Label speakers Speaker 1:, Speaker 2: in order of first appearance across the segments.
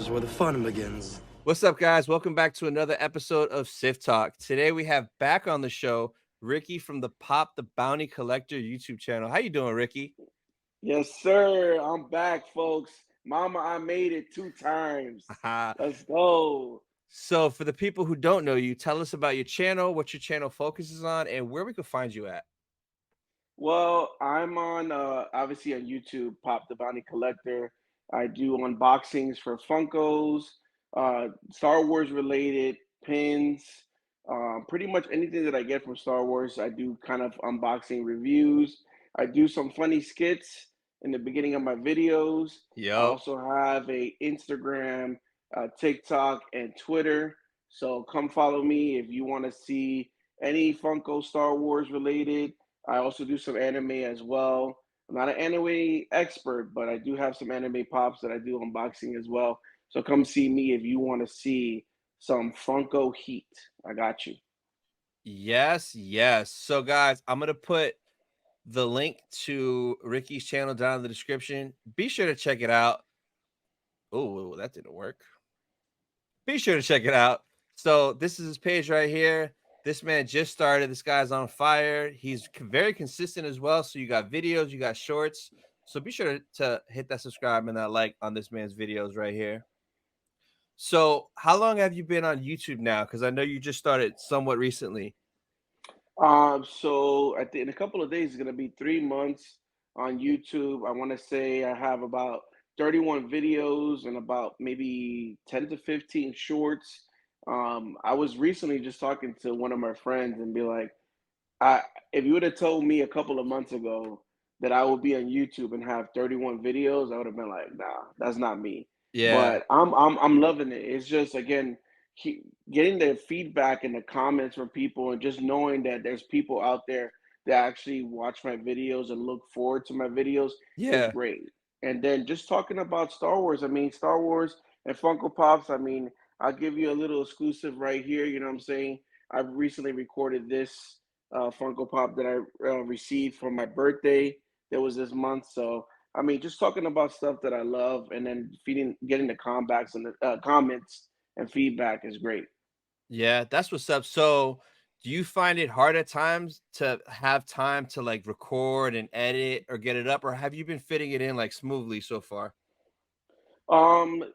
Speaker 1: is where the fun begins.
Speaker 2: What's up, guys? Welcome back to another episode of Sith Talk. Today we have back on the show Ricky from the Pop the Bounty Collector YouTube channel. How you doing, Ricky?
Speaker 3: Yes, sir. I'm back, folks. Mama, I made it 2 times. Let's go.
Speaker 2: So, for the people who don't know you, tell us about your channel, what your channel focuses on, and where we can find you at.
Speaker 3: Well, I'm on obviously on YouTube, Pop the Bounty Collector. I do unboxings for Funkos, Star Wars related pins, pretty much anything that I get from Star Wars. I do kind of unboxing reviews. I do some funny skits in the beginning of my videos. I
Speaker 2: Yo.
Speaker 3: also have a Instagram, TikTok, and Twitter. So come follow me if you want to see any Funko Star Wars related. I also do some anime as well. I'm not an anime expert, but I do have some anime pops that I do unboxing as well. So come see me if you want to see some Funko heat. I got you.
Speaker 2: Yes, yes. So, guys, I'm going to put the link to Ricky's channel down in the description. Be sure to check it out. Oh, that didn't work. Be sure to check it out. So this is his page right here. This man just started. This guy's on fire. He's very consistent as well. So you got videos, you got shorts. So be sure to hit that subscribe and that like on this man's videos right here. So how long have you been on YouTube now? Because I know you just started somewhat recently.
Speaker 3: So I think in a couple of days it's gonna be 3 months on YouTube. I want to say I have about 31 videos and about maybe 10 to 15 shorts. I was recently just talking to one of my friends and be like, I if you would have told me a couple of months ago that I would be on YouTube and have 31 videos, I would have been like, nah, that's not me.
Speaker 2: Yeah.
Speaker 3: But I'm loving it. It's just again keep getting the feedback and the comments from people and just knowing that there's people out there that actually watch my videos and look forward to my videos is
Speaker 2: Yeah.
Speaker 3: great. And then just talking about Star Wars, I mean Star Wars and Funko Pops, I mean, I'll give you a little exclusive right here, you know what I'm saying? I've recently recorded this Funko Pop that I received for my birthday. That was this month. So I mean, just talking about stuff that I love, and then getting the comebacks and the comments and feedback is great.
Speaker 2: Yeah, that's what's up. So do you find it hard at times to have time to like record and edit or get it up, or have you been fitting it in like smoothly so far?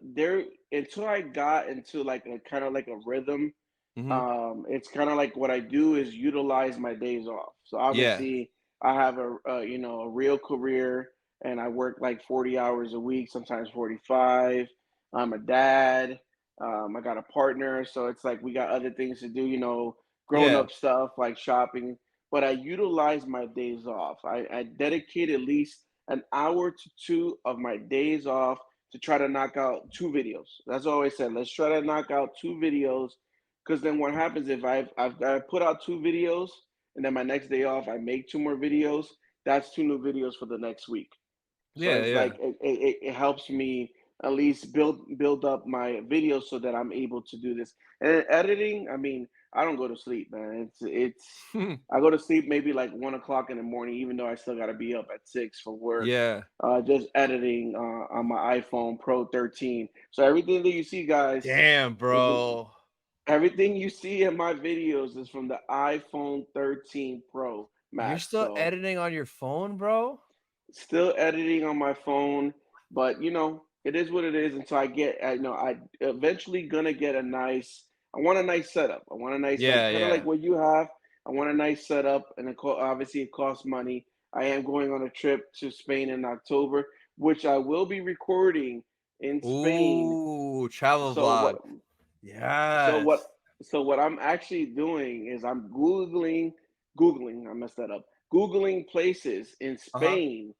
Speaker 3: There until I got into like a kind of like a rhythm.
Speaker 2: Hmm.
Speaker 3: It's kind of like what I do is utilize my days off. So
Speaker 2: Yeah.
Speaker 3: obviously, I have a you know a real career, and I work like 40 hours a week, sometimes 45. I'm a dad. I got a partner, so it's like we got other things to do. You know, grown
Speaker 2: Yeah.
Speaker 3: up stuff like shopping. But I utilize my days off. I dedicate at least an hour to two of my days off to try to knock out 2 videos. That's all I said. Let's try to knock out 2 videos because then what happens if I put out 2 videos and then my next day off I make 2 more videos? That's 2 new videos for the next week. So
Speaker 2: Yeah.
Speaker 3: it's
Speaker 2: Yeah.
Speaker 3: like it helps me at least build up my videos so that I'm able to do this. And then editing, I mean, I don't go to sleep, man. It's I go to sleep maybe like 1 o'clock in the morning, even though I still got to be up at 6 for work.
Speaker 2: Yeah.
Speaker 3: Just editing on my iPhone Pro 13. So everything that you see, guys,
Speaker 2: Damn,
Speaker 3: is
Speaker 2: bro.
Speaker 3: everything you see in my videos is from the iPhone 13 Pro
Speaker 2: You're
Speaker 3: Max.
Speaker 2: still
Speaker 3: So
Speaker 2: editing on your phone, bro?
Speaker 3: still editing on my phone, but you know, it is what it is until you know, I eventually gonna get a nice, I want a nice setup. I want a nice, like,
Speaker 2: Yeah.
Speaker 3: kind of like
Speaker 2: Yeah.
Speaker 3: what you have. I want a nice setup, and obviously it costs money. I am going on a trip to Spain in October, which I will be recording in Spain.
Speaker 2: Ooh, travel
Speaker 3: So what
Speaker 2: vlog.
Speaker 3: So what
Speaker 2: Yes.
Speaker 3: so what I'm actually doing is I'm Googling, I messed that up. Googling places in
Speaker 2: Uh-huh.
Speaker 3: Spain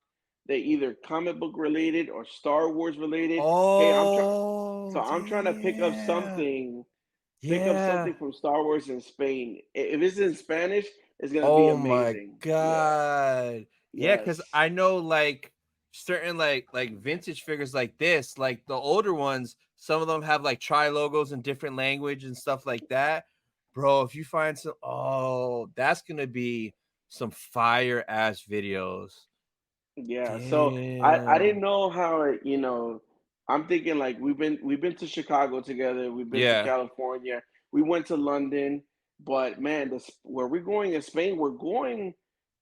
Speaker 3: that either comic book related or Star Wars related. Hey,
Speaker 2: Oh,
Speaker 3: I'm trying to
Speaker 2: damn.
Speaker 3: pick up
Speaker 2: Yeah.
Speaker 3: something from Star Wars in Spain. If it's in Spanish, it's gonna be
Speaker 2: Oh my
Speaker 3: amazing. Yeah.
Speaker 2: god. Yeah, because
Speaker 3: Yes.
Speaker 2: I know like certain like vintage figures like this, like the older ones, some of them have like tri logos in different language and stuff like that. Bro, if you find some, oh, that's gonna be some fire ass videos.
Speaker 3: Yeah, so I didn't
Speaker 2: Damn.
Speaker 3: know how it, you know, I'm thinking like we've been to Chicago together, we've been to
Speaker 2: Yeah.
Speaker 3: California, we went to London, but man, this where we're going in Spain, we're going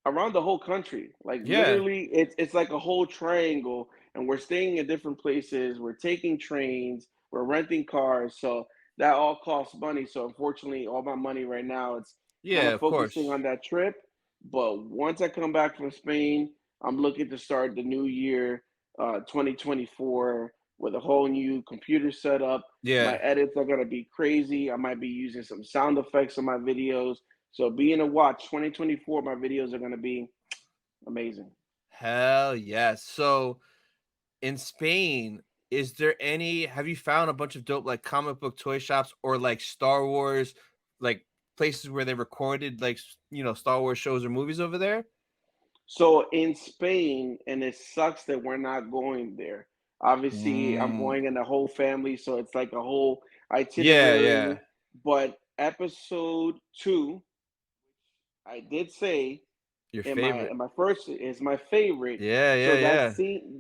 Speaker 3: around the whole country. Like
Speaker 2: Yeah.
Speaker 3: literally, it's like a whole triangle, and we're staying in different places. We're taking trains, we're renting cars, so that all costs money. So unfortunately, all my money right now it's kind
Speaker 2: Yeah,
Speaker 3: of
Speaker 2: of
Speaker 3: focusing
Speaker 2: course.
Speaker 3: on that trip. But once I come back from Spain, I'm looking to start the new year, 2024 with a whole new computer setup. My
Speaker 2: Yeah.
Speaker 3: edits are gonna be crazy. I might be using some sound effects on my videos. So being a watch 2024, my videos are gonna be amazing.
Speaker 2: Hell yes. So in Spain, is there any have you found a bunch of dope like comic book toy shops or like Star Wars, like places where they recorded like Star Wars shows or movies over there?
Speaker 3: So in Spain, and it sucks that we're not going there. Obviously, I'm
Speaker 2: Mm.
Speaker 3: going in the whole family, so it's like a whole
Speaker 2: Yeah,
Speaker 3: itinerary.
Speaker 2: yeah.
Speaker 3: But episode two, I did say
Speaker 2: Your
Speaker 3: in my
Speaker 2: favorite.
Speaker 3: in my first is my favorite.
Speaker 2: Yeah, yeah,
Speaker 3: So
Speaker 2: yeah.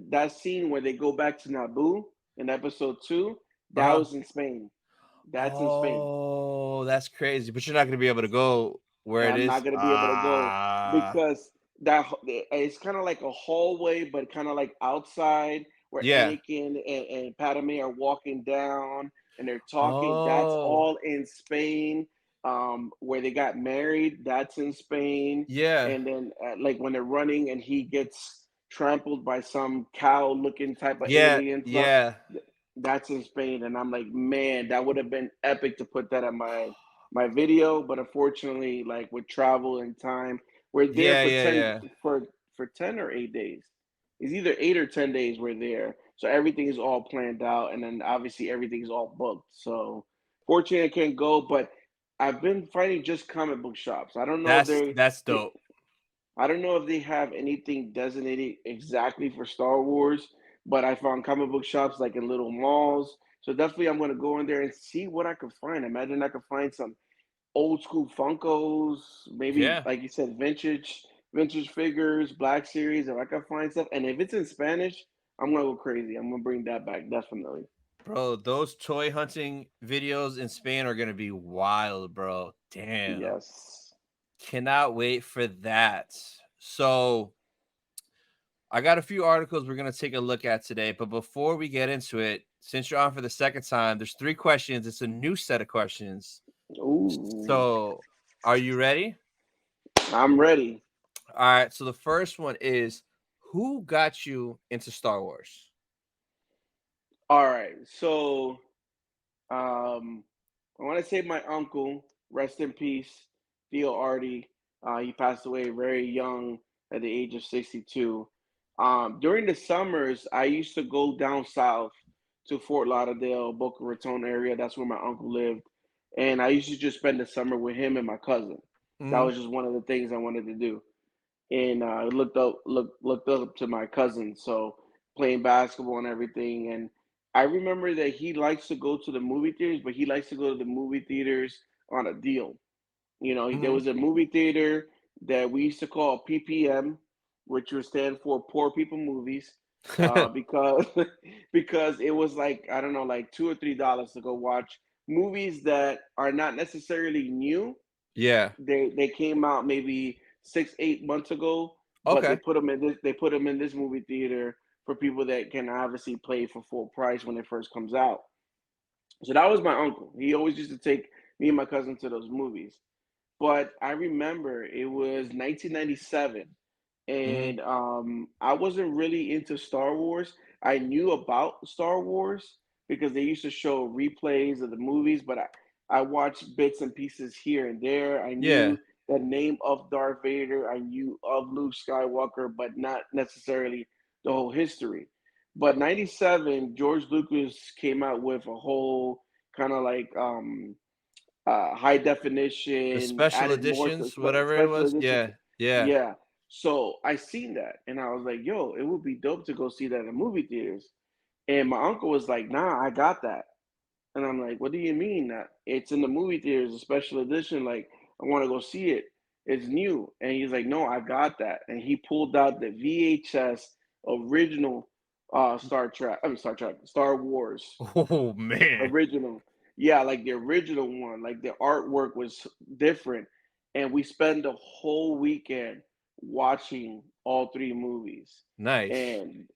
Speaker 3: that scene where they go back to Naboo in episode two, that
Speaker 2: Uh-huh.
Speaker 3: was in Spain. That's in Spain.
Speaker 2: Oh, that's crazy. But you're not gonna be able to go where it
Speaker 3: I'm not
Speaker 2: is.
Speaker 3: gonna be able to go
Speaker 2: Ah,
Speaker 3: because it's kind of like a hallway, but kind of like outside where
Speaker 2: yeah.
Speaker 3: Anakin and Padme are walking down and they're talking. That's
Speaker 2: Oh,
Speaker 3: all in Spain. Where they got married, that's in Spain.
Speaker 2: yeah.
Speaker 3: And then like when they're running and he gets trampled by some cow-looking type of
Speaker 2: Yeah,
Speaker 3: alien stuff,
Speaker 2: yeah.
Speaker 3: that's in Spain. And I'm like, man, that would have been epic to put that on my video, but unfortunately, like with travel and time, we're there
Speaker 2: Yeah,
Speaker 3: for
Speaker 2: yeah, yeah.
Speaker 3: 10 or 8 days. It's either 8 or 10 days we're there. So everything is all planned out, and then obviously everything is all booked. So fortunately, I can't go, but I've been finding just comic book shops.
Speaker 2: That's
Speaker 3: They
Speaker 2: dope.
Speaker 3: I don't know if they have anything designated exactly for Star Wars, but I found comic book shops like in little malls. So definitely, I'm gonna go in there and see what I could find. Imagine I could find some old school Funkos, maybe
Speaker 2: Yeah.
Speaker 3: like you said, vintage figures, Black Series. If I can find stuff, and if it's in Spanish, I'm gonna go crazy. I'm gonna bring that back definitely.
Speaker 2: Bro, those toy hunting videos in Spain are gonna be wild, bro. Damn.
Speaker 3: Yes.
Speaker 2: Cannot wait for that. So I got a few articles we're gonna take a look at today, but before we get into it, since you're on for the second time, there's 3 questions. It's a new set of questions.
Speaker 3: Ooh,
Speaker 2: So are you ready?
Speaker 3: I'm ready.
Speaker 2: All right. So the first one is, who got you into Star Wars?
Speaker 3: All right, so Um, I want to say my uncle, rest in peace, Theo Artie. He passed away very young at the age of 62. During the summers, I used to go down south to Fort Lauderdale, Boca Raton area. That's where my uncle lived. And I used to just spend the summer with him and my cousin. That
Speaker 2: Mhm.
Speaker 3: was just one of the things I wanted to do. And looked up to my cousin, so playing basketball and everything. And I remember that he likes to go to the movie theaters, but he likes to go to the movie theaters on a deal. There
Speaker 2: Mhm.
Speaker 3: was a movie theater that we used to call PPM, which would stand for Poor People Movies, because because it was like I don't know, like $2 or $3 to go watch movies that are not necessarily new.
Speaker 2: Yeah.
Speaker 3: They came out maybe 6 8 months ago, but
Speaker 2: Okay.
Speaker 3: they put them in this movie theater for people that can obviously play for full price when it first comes out. So that was my uncle. He always used to take me and my cousin to those movies. But I remember it was 1997,
Speaker 2: Mhm.
Speaker 3: and I wasn't really into Star Wars. I knew about Star Wars because they used to show replays of the movies, but I watched bits and pieces here and there. I
Speaker 2: Yeah.
Speaker 3: knew the name of Darth Vader. I knew of Luke Skywalker, but not necessarily the whole history. But 97, George Lucas came out with a whole kind of like high
Speaker 2: The
Speaker 3: definition,
Speaker 2: special
Speaker 3: added more to
Speaker 2: editions, whatever it
Speaker 3: special
Speaker 2: was.
Speaker 3: editions.
Speaker 2: Yeah. Yeah.
Speaker 3: Yeah. So I seen that and I was like, yo, it would be dope to go see that in movie theaters. And my uncle was like, nah, I got that. And I'm like, what do you mean that it's in the movie theaters, a special edition? Like, I want to go see it. It's new. And he's like, no, I got that. And he pulled out the VHS original Star Trek. I mean, Star Trek. Star Wars
Speaker 2: Oh man.
Speaker 3: original. Yeah, like the original one. Like the artwork was different, and we spent the whole weekend watching all three movies,
Speaker 2: Nice.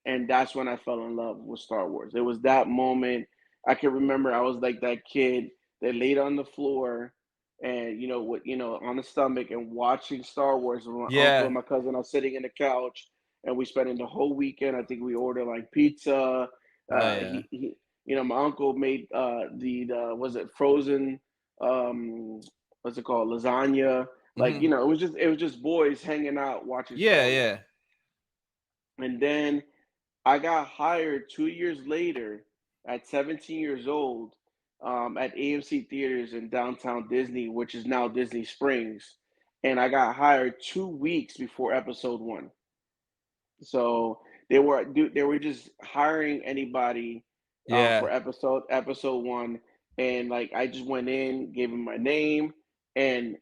Speaker 3: and that's when I fell in love with Star Wars. It was that moment. I can remember I was like that kid that laid on the floor and on the stomach and watching Star Wars with my uncle
Speaker 2: Yeah.
Speaker 3: and my cousin are sitting in the couch, and we spending the whole weekend. I think we ordered like pizza.
Speaker 2: Oh yeah.
Speaker 3: He my uncle made the was it frozen what's it called, lasagna. Like,
Speaker 2: Hmm.
Speaker 3: it was just boys hanging out watching
Speaker 2: Yeah,
Speaker 3: Star Wars.
Speaker 2: yeah.
Speaker 3: And then I got hired 2 years later at 17 years old at AMC Theaters in downtown Disney, which is now Disney Springs. And I got hired 2 weeks before episode one. So they were just hiring anybody for
Speaker 2: Yeah.
Speaker 3: episode one, and like I just went in, gave them my name, and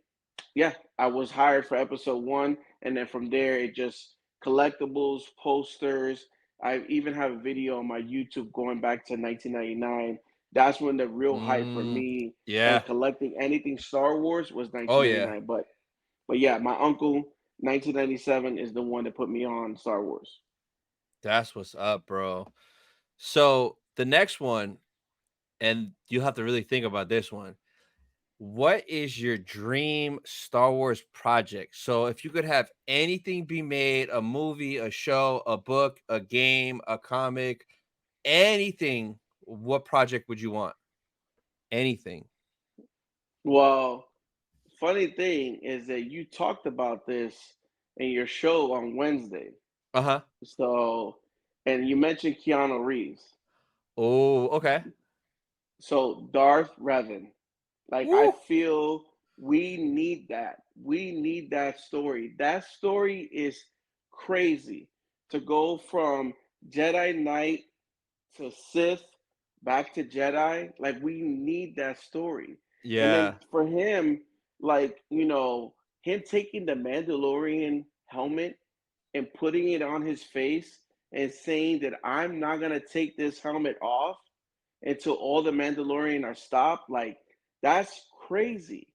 Speaker 3: yeah, I was hired for episode one, and then from there it just collectibles, posters. I even have a video on my YouTube going back to 1999. That's when the real hype for
Speaker 2: Mm,
Speaker 3: me and
Speaker 2: yeah.
Speaker 3: collecting anything Star Wars was
Speaker 2: Oh yeah.
Speaker 3: 1999. But yeah, my uncle 1997 is the one that put me on Star Wars.
Speaker 2: That's what's up, bro. So the next one, and you have to really think about this one. What is your dream Star Wars project? So if you could have anything be made, a movie, a show, a book, a game, a comic, anything, what project would you want? Anything.
Speaker 3: Well, funny thing is that you talked about this in your show on Wednesday.
Speaker 2: Uh-huh.
Speaker 3: So, and you mentioned Keanu Reeves.
Speaker 2: Oh, okay.
Speaker 3: So, Darth Revan. Like, I
Speaker 2: Woo.
Speaker 3: feel we need that. We need that story. That story is crazy to go from Jedi Knight to Sith back to Jedi. Like, we need that story. And then
Speaker 2: Yeah.
Speaker 3: for him, like, him taking the Mandalorian helmet and putting it on his face and saying that I'm not gonna take this helmet off until all the Mandalorian are stopped. Like, that's crazy.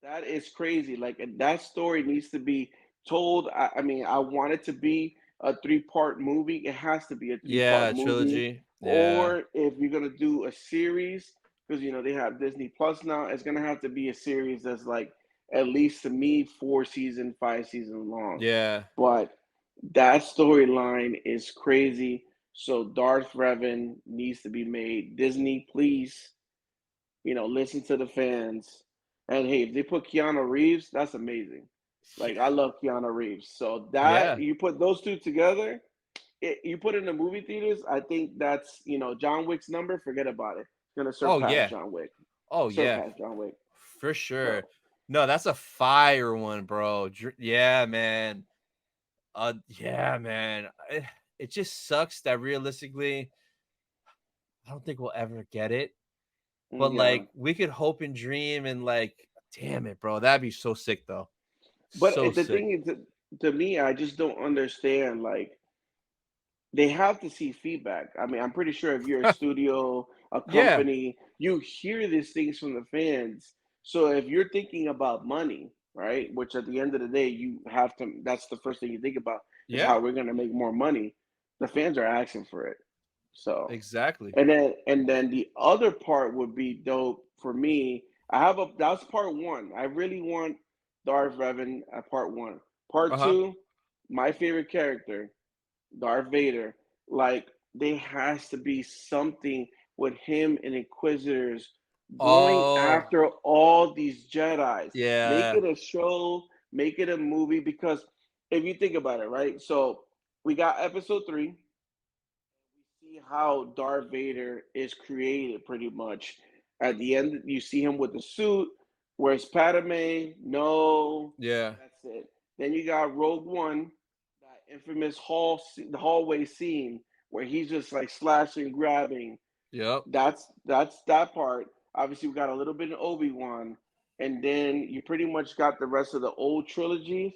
Speaker 3: That is crazy. Like, that story needs to be told. I mean, I want it to be a three-part movie. It has to be a three-part
Speaker 2: Yeah,
Speaker 3: movie.
Speaker 2: trilogy. Yeah.
Speaker 3: Or if you're gonna do a series, because they have Disney Plus now, it's gonna have to be a series that's like at least to me 4 season, 5 season long.
Speaker 2: Yeah.
Speaker 3: But that storyline is crazy. So Darth Revan needs to be made. Disney, please, listen to the fans. And hey, if they put Keanu Reeves, that's amazing. Like, I
Speaker 2: Yeah.
Speaker 3: love Keanu Reeves. So that
Speaker 2: Yeah.
Speaker 3: you put those two together, you put in the movie theaters, I think that's John Wick's number. Forget about it. It's gonna
Speaker 2: Oh
Speaker 3: surpass
Speaker 2: yeah.
Speaker 3: John Wick.
Speaker 2: Oh yeah.
Speaker 3: Surpass John Wick.
Speaker 2: For sure.
Speaker 3: So
Speaker 2: No, that's a fire one, bro. Yeah, man. Yeah, man. It just sucks that realistically, I don't think we'll ever get it. But
Speaker 3: yeah.
Speaker 2: like, we could hope and dream, and like, damn it, bro. That'd be so sick, though.
Speaker 3: But
Speaker 2: So
Speaker 3: the
Speaker 2: sick.
Speaker 3: thing is, to me, I just don't understand. Like, they have to see feedback. I mean, I'm pretty sure if you're a studio, a
Speaker 2: Yeah.
Speaker 3: company, you hear these things from the fans. So if you're thinking about money, right, which at the end of the day, you have to, that's the first thing you think about is
Speaker 2: Yeah.
Speaker 3: how we're going to make more money. The fans are asking for it. So,
Speaker 2: Exactly.
Speaker 3: and then the other part would be dope for me. That's part one. I really want Darth Revan at part one.
Speaker 2: Uh
Speaker 3: Part
Speaker 2: huh.
Speaker 3: two, my favorite character, Darth Vader. Like, there has to be something with him and Inquisitors going
Speaker 2: Oh,
Speaker 3: after all these Jedi's. Make
Speaker 2: yeah.
Speaker 3: it a show, make it a movie, because if you think about it, right? So we got episode three. We see how Darth Vader is created pretty much. At the end, you see him with the suit. Where's Padme? No,
Speaker 2: Yeah.
Speaker 3: that's it. Then you got Rogue One, that infamous the hallway scene where he's just like slashing, grabbing.
Speaker 2: Yep.
Speaker 3: That's that part. Obviously, we got a little bit of Obi-Wan, and then you pretty much got the rest of the old trilogies,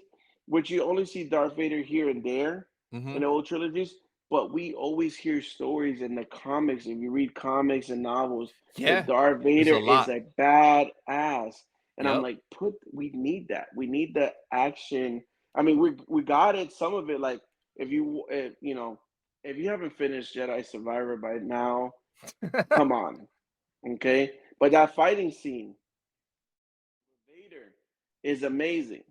Speaker 3: which you only see Darth Vader here and there in
Speaker 2: Mm-hmm.
Speaker 3: the old trilogies. But we always hear stories in the comics. If you read comics and novels, that
Speaker 2: Yeah,
Speaker 3: Darth
Speaker 2: there's
Speaker 3: Vader
Speaker 2: a
Speaker 3: is
Speaker 2: lot.
Speaker 3: a bad ass. And I'm
Speaker 2: Yep.
Speaker 3: like, we need that. We need the action. I mean, we got it. Some of it, like if you know, if you haven't finished Jedi Survivor by now, come on, okay. But that fighting scene, with Vader, is amazing.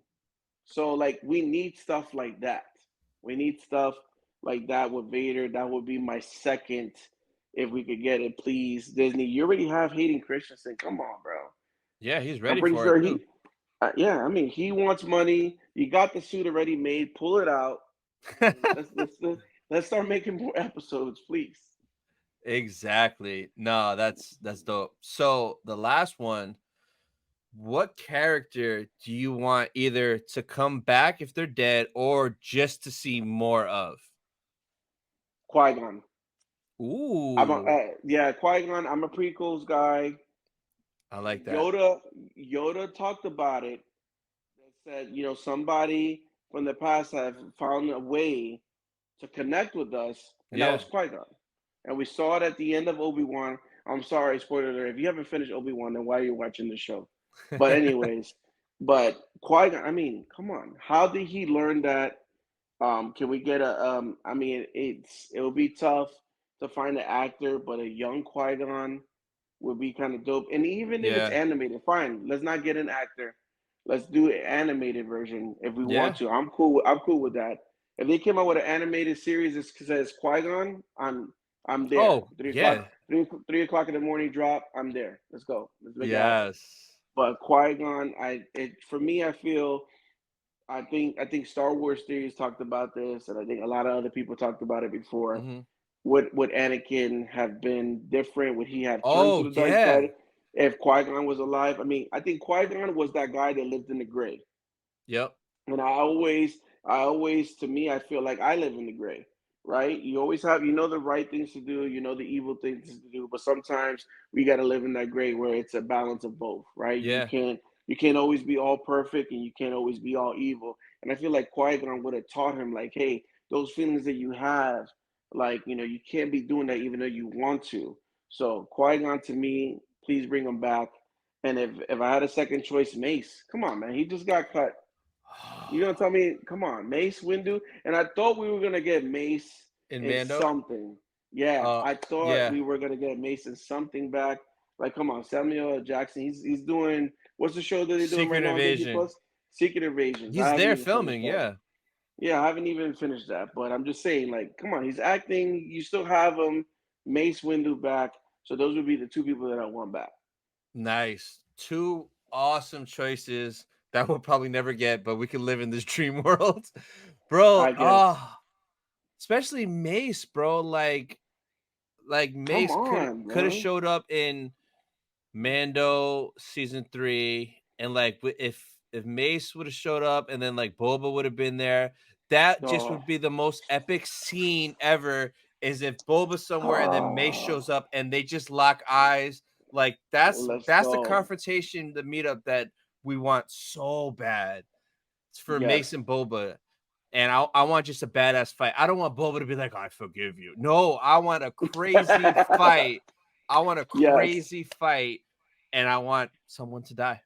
Speaker 3: So like we need stuff like that. We need stuff like that with Vader. That would be my second if we could get it, please. Disney, you already have Hayden Christensen. Come on, bro.
Speaker 2: Yeah, he's
Speaker 3: I'm
Speaker 2: ready
Speaker 3: pretty
Speaker 2: for it
Speaker 3: sure
Speaker 2: too.
Speaker 3: yeah, I mean, he wants money. You got the suit already made. Pull it out and let's start making more episodes, please.
Speaker 2: Exactly. No, that's dope. So the last one, what character do you want either to come back if they're dead or just to see more of?
Speaker 3: Qui-Gon.
Speaker 2: Ooh,
Speaker 3: Yeah, Qui-Gon. I'm a prequels guy.
Speaker 2: I like
Speaker 3: And
Speaker 2: that.
Speaker 3: Yoda talked about it. That said, somebody from the past have found a way to connect with us, and that
Speaker 2: Yeah.
Speaker 3: was Qui-Gon. And we saw it at the end of Obi-Wan. I'm sorry, spoiler alert. If you haven't finished Obi-Wan, then why are you watching the show? But anyways, but Qui-Gon, I mean, come on. How did he learn that? Can we get a I mean, it will be tough to find an actor, but a young Qui-Gon would be kind of dope. And even if it's
Speaker 2: Yeah.
Speaker 3: animated, fine. Let's not get an actor. Let's do an animated version if we want
Speaker 2: Yeah.
Speaker 3: to. I'm cool with that. If they came out with an animated series that says Qui Gon, I'm there.
Speaker 2: Oh,
Speaker 3: 3 o'clock,
Speaker 2: yeah.
Speaker 3: 3 o'clock in the morning drop. I'm there. Let's go. Let's make it happen.
Speaker 2: Yes.
Speaker 3: But Qui Gon, for me, I think Star Wars theories talked about this, and I think a lot of other people talked about it before.
Speaker 2: Mhm.
Speaker 3: Would Anakin have been different? Would he have turned to
Speaker 2: Oh,
Speaker 3: the dark
Speaker 2: yeah.
Speaker 3: side if Qui Gon was alive? I mean, I think Qui Gon was that guy that lived in the gray.
Speaker 2: Yep.
Speaker 3: And I always, to me, I feel like I live in the gray, right? You always have, the right things to do, the evil things to do, but sometimes we got to live in that gray where it's a balance of both, right? You
Speaker 2: Yeah.
Speaker 3: can't, you can't always be all perfect and you can't always be all evil. And I feel like Qui-Gon would have taught him, like, hey, those feelings that you have, like, you can't be doing that even though you want to. So Qui-Gon to me, please bring him back. And if I had a second choice, Mace, come on, man, he just got cut. You're gonna tell me, come on, Mace Windu? And I thought we were gonna get Mace
Speaker 2: In
Speaker 3: in
Speaker 2: Mando?
Speaker 3: something. Yeah, I thought
Speaker 2: Yeah.
Speaker 3: we were gonna get Mace in something back. Like, come on, Samuel L. Jackson. He's doing what's the show that they're doing right
Speaker 2: Secret
Speaker 3: now on Disney
Speaker 2: Invasion.
Speaker 3: Plus? Secret Invasions. I
Speaker 2: He's
Speaker 3: haven't
Speaker 2: there
Speaker 3: even finished
Speaker 2: filming,
Speaker 3: that.
Speaker 2: yeah.
Speaker 3: Yeah, I haven't even finished that. But I'm just saying, like, come on, he's acting. You still have him, Mace Windu back. So those would be the two people that I want back.
Speaker 2: Nice. Two awesome choices that we'll probably never get, but we can live in this dream world. Bro,
Speaker 3: I guess.
Speaker 2: especially Mace, bro. Like
Speaker 3: Come
Speaker 2: Mace
Speaker 3: on,
Speaker 2: could have
Speaker 3: man.
Speaker 2: showed up in Mando season 3, and like if Mace would have showed up and then like Boba would have been there, that just
Speaker 3: Oh,
Speaker 2: would be the most epic scene ever. Is if Boba's somewhere and then Mace
Speaker 3: oh,
Speaker 2: shows up and they just lock eyes. Like
Speaker 3: let's
Speaker 2: that's the
Speaker 3: go.
Speaker 2: confrontation, the meetup that we want so bad. It's for Mace
Speaker 3: Yes.
Speaker 2: and Boba. And I want just a badass fight. I don't want Boba to be like, I forgive you. No, I want a crazy fight. I want a
Speaker 3: Yes.
Speaker 2: crazy fight, and I want someone to die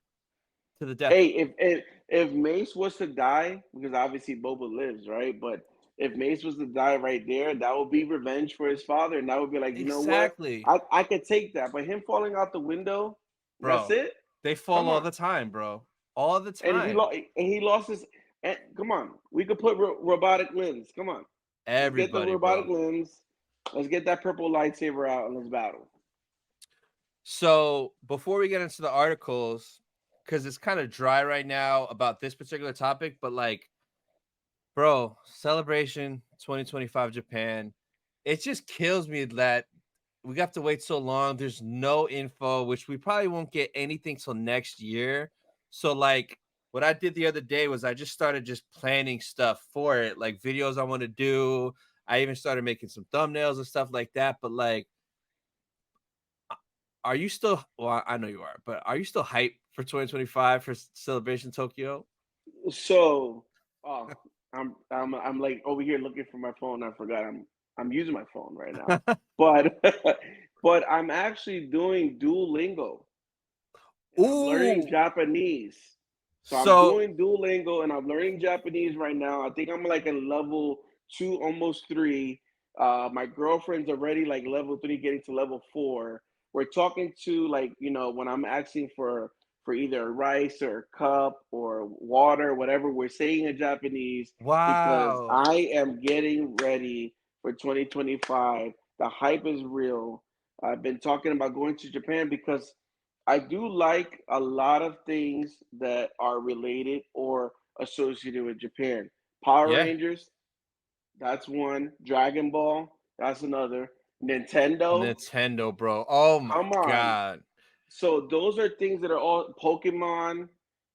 Speaker 2: to the death.
Speaker 3: Hey, if Mace was to die, because obviously Boba lives, right? But if Mace was to die right there, that would be revenge for his father, and that would be like, you know what?
Speaker 2: Exactly,
Speaker 3: I could take that, but him falling out the window, that's
Speaker 2: bro.
Speaker 3: it.
Speaker 2: They fall
Speaker 3: Come
Speaker 2: all
Speaker 3: on,
Speaker 2: the time, bro. All the
Speaker 3: and he
Speaker 2: time.
Speaker 3: lost, and he lost his. And come on, we could put robotic limbs. Come on, let's get the
Speaker 2: Everybody,
Speaker 3: robotic
Speaker 2: bro.
Speaker 3: limbs. Let's get that purple lightsaber out and let's battle.
Speaker 2: So before we get into the articles, because it's kind of dry right now about this particular topic, but like, bro, Celebration 2025 Japan, it just kills me that we have to wait so long. There's no info, which we probably won't get anything till next year. So, like, what I did the other day was I just started just planning stuff for it, like videos I want to do. I even started making some thumbnails and stuff like that. But like, are you still? Well, I know you are, but are you still hyped for 2025 for Celebration Tokyo?
Speaker 3: So, oh, I'm like over here looking for my phone. I forgot. I'm using my phone right now, but but I'm actually doing Duolingo and I'm learning
Speaker 2: Ooh,
Speaker 3: Japanese. So I'm
Speaker 2: so
Speaker 3: doing Duolingo and I'm learning Japanese right now. I think I'm like in level two, almost three. My girlfriend's already like level three, getting to level four. We're talking to like, when I'm asking for either rice or a cup or water, whatever we're saying in Japanese, because
Speaker 2: wow.
Speaker 3: I am getting ready for 2025. The hype is real. I've been talking about going to Japan because I do like a lot of things that are related or associated with Japan. Power
Speaker 2: Yeah,
Speaker 3: Rangers, that's one. Dragon Ball, that's another. Nintendo,
Speaker 2: Nintendo, bro. Oh my
Speaker 3: come on.
Speaker 2: god.
Speaker 3: So those are things that are all Pokemon.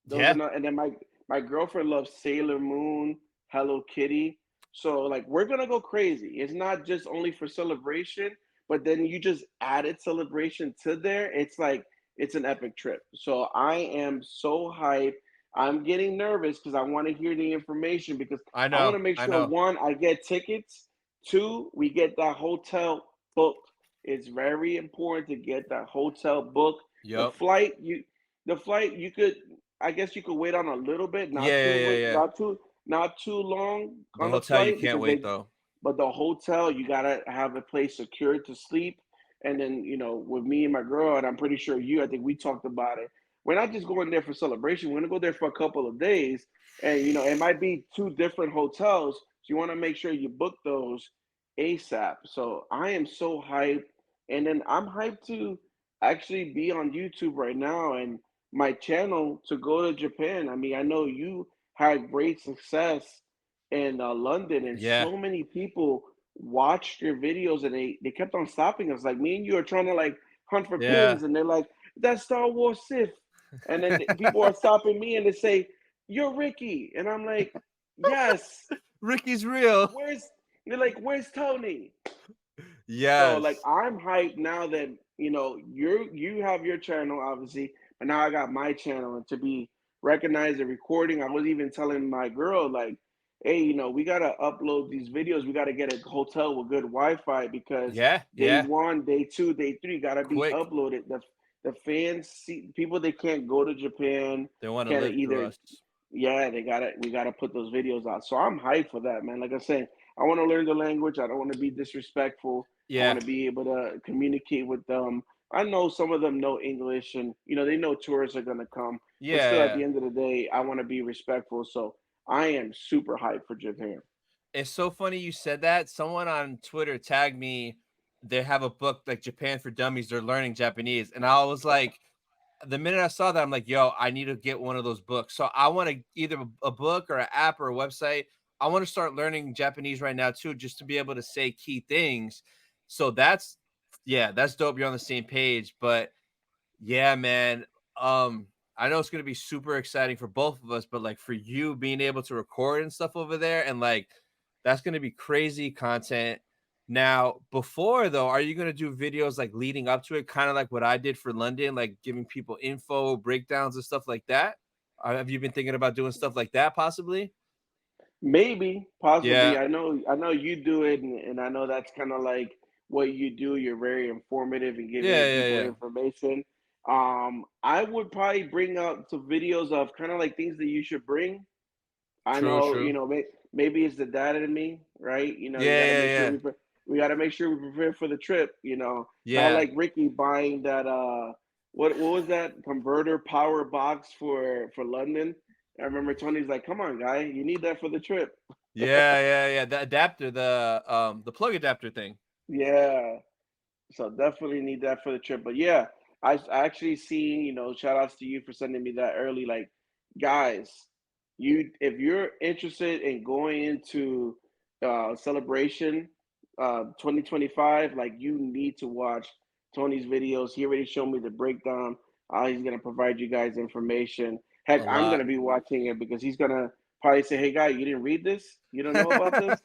Speaker 3: Those are
Speaker 2: Yeah,
Speaker 3: not, and then my girlfriend loves Sailor Moon, Hello Kitty. So like we're gonna go crazy. It's not just only for celebration, but then you just added celebration to there. It's like it's an epic trip. So I am so hyped. I'm getting nervous because I want to hear the information because
Speaker 2: I
Speaker 3: I want
Speaker 2: know.
Speaker 3: to make
Speaker 2: I
Speaker 3: sure
Speaker 2: know.
Speaker 3: one, I get tickets. Two, we get that hotel booked. It's very important to get that hotel booked. The
Speaker 2: Yep.
Speaker 3: flight, you could, I guess you could wait on a little bit,
Speaker 2: Yeah, yeah, yeah, yeah.
Speaker 3: not too long
Speaker 2: The
Speaker 3: on the
Speaker 2: hotel you
Speaker 3: flight
Speaker 2: can't
Speaker 3: because
Speaker 2: wait though.
Speaker 3: but the hotel you gotta have a place secured to sleep. And then with me and my girl, and I'm pretty sure I think we talked about it. We're not just going there for celebration. We're gonna go there for a couple of days, and it might be two different hotels. So you want to make sure you book those ASAP. So I am so hyped, and then I'm hyped to actually be on YouTube right now and my channel to go to Japan. I mean, I know you had great success in London, and
Speaker 2: Yeah.
Speaker 3: so many people watched your videos, and they kept on stopping us. Like me and you are trying to like hunt for
Speaker 2: Yeah.
Speaker 3: pins, and they're like, "That's Star Wars Sith," and then people are stopping me and they say, "You're Ricky," and I'm like, "Yes."
Speaker 2: Ricky's real.
Speaker 3: Where's They're like, "Where's Tony?" So like
Speaker 2: Yes.
Speaker 3: I'm hyped now that you have your channel obviously, but now I got my channel, and to be recognized and recording. I was even telling my girl like, hey, we gotta upload these videos. We gotta get a hotel with good Wi-Fi because
Speaker 2: Yeah,
Speaker 3: day
Speaker 2: yeah.
Speaker 3: one, day two, day three gotta be
Speaker 2: Quick.
Speaker 3: uploaded. The fans see people that can't go to Japan,
Speaker 2: They want to
Speaker 3: can't
Speaker 2: live through
Speaker 3: either.
Speaker 2: us.
Speaker 3: Yeah, we gotta put those videos out. So I'm hyped for that, man. Like I said, I want to learn the language. I don't want to be disrespectful. I
Speaker 2: Yeah.
Speaker 3: want to be able to communicate with them. I know some of them know English, and they know tourists are gonna come, but
Speaker 2: Yeah,
Speaker 3: still, at the
Speaker 2: yeah.
Speaker 3: end of the day, I want to be respectful. So I am super hyped for Japan.
Speaker 2: It's so funny you said that. Someone on Twitter tagged me. They have a book like Japan for Dummies. They're learning Japanese. And I was like, the minute I saw that, I'm like, yo, I need to get one of those books. So I want to either a book or an app or a website. I want to start learning Japanese right now too, just to be able to say key things. So yeah, that's dope. You're on the same page. But yeah, man. I know it's gonna be super exciting for both of us, but like for you being able to record and stuff over there, and like that's gonna be crazy content. Now, before though, are you gonna do videos like leading up to it, kind of like what I did for London, like giving people info, breakdowns, and stuff like that? Have you been thinking about doing stuff like that, possibly?
Speaker 3: Maybe, possibly.
Speaker 2: Yeah,
Speaker 3: I know you do it, and I know that's kind of like what you do. You're very informative and
Speaker 2: yeah,
Speaker 3: giving
Speaker 2: yeah,
Speaker 3: people
Speaker 2: yeah.
Speaker 3: information. I would probably bring out some videos of kind of like things that you should bring. I
Speaker 2: True,
Speaker 3: know,
Speaker 2: true.
Speaker 3: maybe it's the dad in me, right? You
Speaker 2: Yeah,
Speaker 3: got to
Speaker 2: yeah,
Speaker 3: make sure
Speaker 2: yeah,
Speaker 3: we got to make sure we prepare for the trip. Not
Speaker 2: yeah.
Speaker 3: like Ricky buying that what was that converter power box for London. I remember Tony's like, "Come on, guy, you need that for the trip."
Speaker 2: Yeah, yeah, yeah. The adapter, the plug adapter thing.
Speaker 3: Yeah, so definitely need that for the trip. But yeah, I actually seen, shout outs to you for sending me that early. Like, guys, if you're interested in going into celebration 2025, like you need to watch Tony's videos. He already showed me the breakdown. He's gonna provide you guys information. Heck,
Speaker 2: A
Speaker 3: I'm
Speaker 2: lot.
Speaker 3: gonna be watching it because he's gonna probably say, "Hey, guy, you didn't read this? You don't know about this?"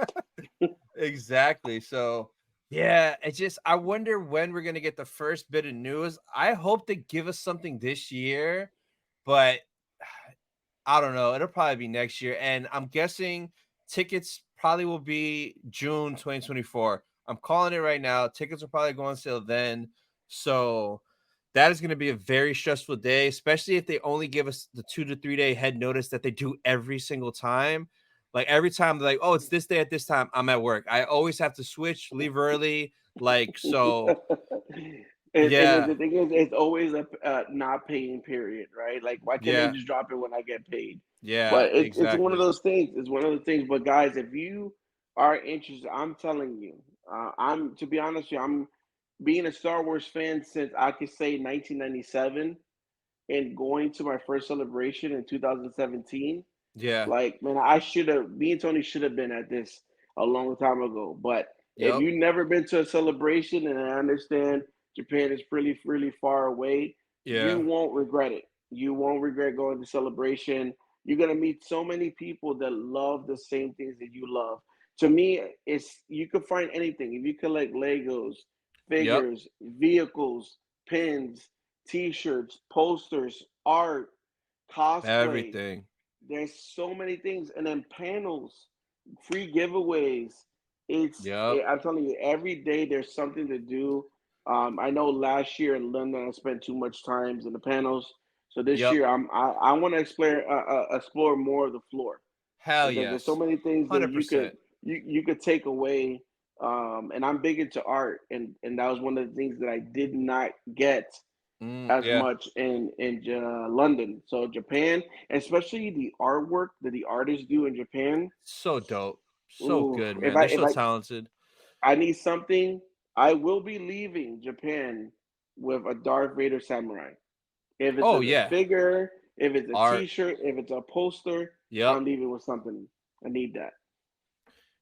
Speaker 2: Exactly. So, yeah, it just I wonder when we're gonna get the first bit of news. I hope they give us something this year, but I don't know. It'll probably be next year. And I'm guessing tickets probably will be June 2024. I'm calling it right now. Tickets will probably go on sale then. So that is going to be a very stressful day, especially if they only give us the 2 to 3 day head notice that they do every single time. Like every time they're like, oh, it's this day at this time, I'm at work. I always have to switch, leave early. Like, so
Speaker 3: And
Speaker 2: yeah,
Speaker 3: the thing is, it's always a not paying period, right? Like, why can't they
Speaker 2: yeah,
Speaker 3: just drop it when I get paid?
Speaker 2: yeah,
Speaker 3: But it's one of
Speaker 2: exactly.
Speaker 3: those things. It's one of the things. But guys, if you are interested, I'm telling you, I'm to be honest with you, I'm being a Star Wars fan since I could say 1997, and going to my first celebration in 2017.
Speaker 2: Yeah.
Speaker 3: Like, man, I should have, me and Tony should have been at this a long time ago. But if
Speaker 2: Yep.
Speaker 3: you've never been to a celebration, and I understand Japan is really, really far away, you
Speaker 2: Yeah.
Speaker 3: won't regret it. You won't regret going to celebration. You're gonna meet so many people that love the same things that you love. To me, it's you can find anything. If you collect Legos,
Speaker 2: Yep.
Speaker 3: figures, vehicles, pins, T-shirts, posters, art, cosplay,
Speaker 2: Everything.
Speaker 3: there's so many things, and then panels, free giveaways.
Speaker 2: Yep.
Speaker 3: I'm telling you, every day there's something to do. I know last year in London I spent too much time in the panels, so this
Speaker 2: Yep.
Speaker 3: year I want to explore more of the floor,
Speaker 2: Hell
Speaker 3: because there's so
Speaker 2: yes.
Speaker 3: many things that
Speaker 2: 100%.
Speaker 3: you could take away. And I'm big into art, and that was one of the things that I did not get as
Speaker 2: Yeah.
Speaker 3: much in London. So Japan, especially the artwork that the artists do in Japan.
Speaker 2: So dope. So
Speaker 3: Ooh,
Speaker 2: good,
Speaker 3: if
Speaker 2: man.
Speaker 3: I
Speaker 2: They're
Speaker 3: if
Speaker 2: so
Speaker 3: I
Speaker 2: talented.
Speaker 3: I need something, I will be leaving Japan with a Darth Vader samurai. If it's
Speaker 2: Oh
Speaker 3: a
Speaker 2: yeah.
Speaker 3: figure, if it's a
Speaker 2: Art.
Speaker 3: T-shirt, if it's a poster,
Speaker 2: Yep.
Speaker 3: I'm leaving with something. I need that.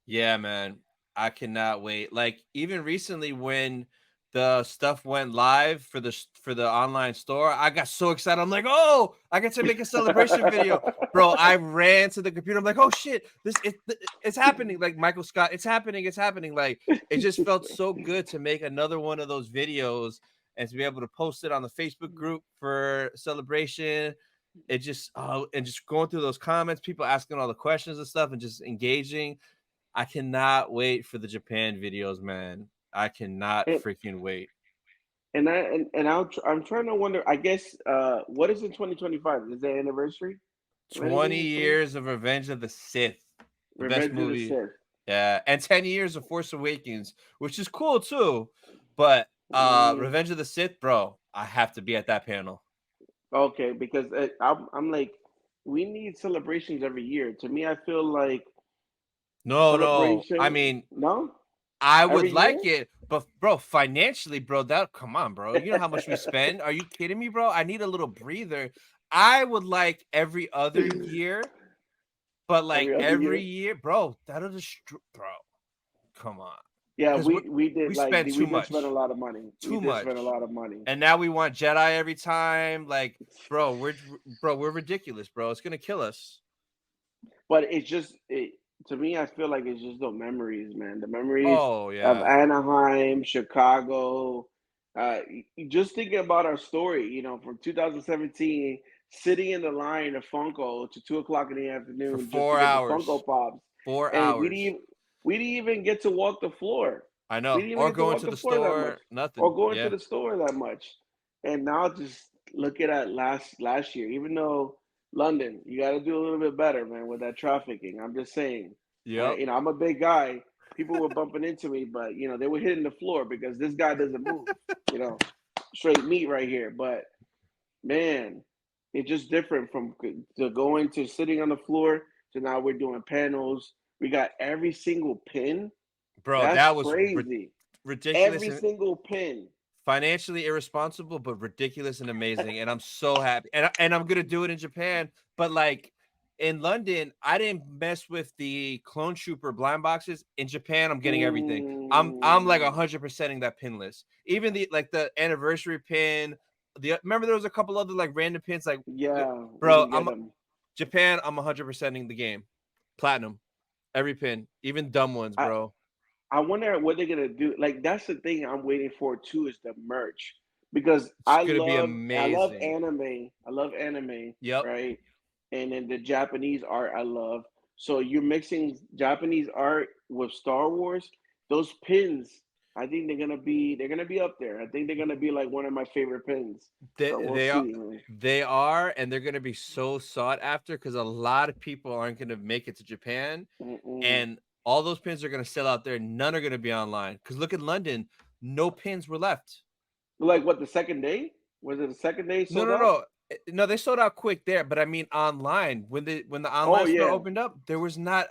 Speaker 2: Yeah, man. I cannot wait. Like even recently when the stuff went live for for the online store, I got so excited. I'm like, "Oh, I get to make a celebration video." Bro, I ran to the computer. I'm like, "Oh shit, it's happening." Like Michael Scott, it's happening. It's happening. Like it just felt so good to make another one of those videos and to be able to post it on the Facebook group for celebration. It just and just going through those comments, people asking all the questions and stuff and just engaging. I cannot wait for the Japan videos, man. I cannot
Speaker 3: and
Speaker 2: freaking wait.
Speaker 3: I'm trying to wonder. I guess what is in 2025? Is the anniversary of
Speaker 2: 20
Speaker 3: anything? 20
Speaker 2: years of Revenge of the Sith, the best
Speaker 3: Revenge of the
Speaker 2: movie.
Speaker 3: Sith.
Speaker 2: Yeah, and 10 years of Force Awakens, which is cool too. But
Speaker 3: Mm,
Speaker 2: Revenge of the Sith, bro, I have to be at that panel.
Speaker 3: okay, because I'm like, we need celebrations every year. To me, I feel like
Speaker 2: No, no. I
Speaker 3: celebration.
Speaker 2: mean,
Speaker 3: No,
Speaker 2: I would
Speaker 3: every
Speaker 2: like
Speaker 3: year.
Speaker 2: it, but bro, financially, bro, that come on, bro. You know how much we spend? Are you kidding me, bro? I need a little breather. I would like every other year. But like
Speaker 3: Every other
Speaker 2: every
Speaker 3: year.
Speaker 2: year, bro, that'll just bro. Come on,
Speaker 3: Yeah,
Speaker 2: because
Speaker 3: we did
Speaker 2: we
Speaker 3: like
Speaker 2: spend
Speaker 3: we did spend a
Speaker 2: too
Speaker 3: lot of money. We did spend a
Speaker 2: much,
Speaker 3: lot of money.
Speaker 2: and now we want Jedi every time. Like, bro, we're ridiculous, bro. It's gonna kill us.
Speaker 3: But it's just to me, I feel like it's just the memories, man. The memories
Speaker 2: Oh
Speaker 3: of
Speaker 2: yeah,
Speaker 3: Anaheim, Chicago. Just thinking about our story, from 2017, sitting in the line of Funko to 2 o'clock in the
Speaker 2: for
Speaker 3: afternoon just to
Speaker 2: four
Speaker 3: get the
Speaker 2: hours,
Speaker 3: Funko Pops,
Speaker 2: four
Speaker 3: and
Speaker 2: hours.
Speaker 3: we didn't even get to walk the floor.
Speaker 2: I
Speaker 3: We
Speaker 2: know,
Speaker 3: didn't even
Speaker 2: or
Speaker 3: get to
Speaker 2: going
Speaker 3: walk
Speaker 2: to
Speaker 3: the
Speaker 2: the
Speaker 3: floor that much,
Speaker 2: store, nothing.
Speaker 3: or go into
Speaker 2: Yeah,
Speaker 3: the store that much. And now just looking at last year, even though London, you got to do a little bit better, man, with that trafficking. I'm just saying.
Speaker 2: yep,
Speaker 3: I'm a big guy. People were bumping into me, but they were hitting the floor because this guy doesn't move. You know, straight meat right here. But man, it's just different from to going to sitting on the floor to now we're doing panels. We got every single pin.
Speaker 2: bro.
Speaker 3: That's
Speaker 2: That was
Speaker 3: crazy.
Speaker 2: ridiculous
Speaker 3: Every
Speaker 2: and
Speaker 3: single pin.
Speaker 2: financially irresponsible, but ridiculous and amazing. And I'm so happy. And I'm gonna do it in Japan. But like in London, I didn't mess with the clone trooper blind boxes. In Japan, I'm getting everything. I'm like
Speaker 3: Mm,
Speaker 2: 100%ing that pin list. Even the anniversary pin. Remember there was a couple other like random pins like
Speaker 3: yeah, we
Speaker 2: bro,
Speaker 3: didn't get
Speaker 2: I'm
Speaker 3: them.
Speaker 2: Japan, I'm 100%ing the game. Platinum. Every pin, even dumb ones,
Speaker 3: I
Speaker 2: bro.
Speaker 3: I wonder what they're gonna do. Like that's the thing I'm waiting for too is the merch because
Speaker 2: It's gonna be amazing.
Speaker 3: I love anime,
Speaker 2: Yep.
Speaker 3: right? And then the Japanese art I love. So you're mixing Japanese art with Star Wars. Those pins, I think they're gonna be up there. I think they're gonna be like one of my favorite pins.
Speaker 2: They
Speaker 3: But we'll
Speaker 2: they are
Speaker 3: see, man.
Speaker 2: they are, and they're gonna be so sought after because a lot of people aren't gonna make it to Japan,
Speaker 3: Mm-mm.
Speaker 2: and all those pins are gonna sell out there. None are gonna be online. Because look at London, no pins were left.
Speaker 3: Like what, the second day? Was it the second day
Speaker 2: No,
Speaker 3: sold
Speaker 2: no,
Speaker 3: out?
Speaker 2: no. No, they sold out quick there, but I mean online. When the
Speaker 3: Oh
Speaker 2: online store
Speaker 3: yeah.
Speaker 2: opened up, there was not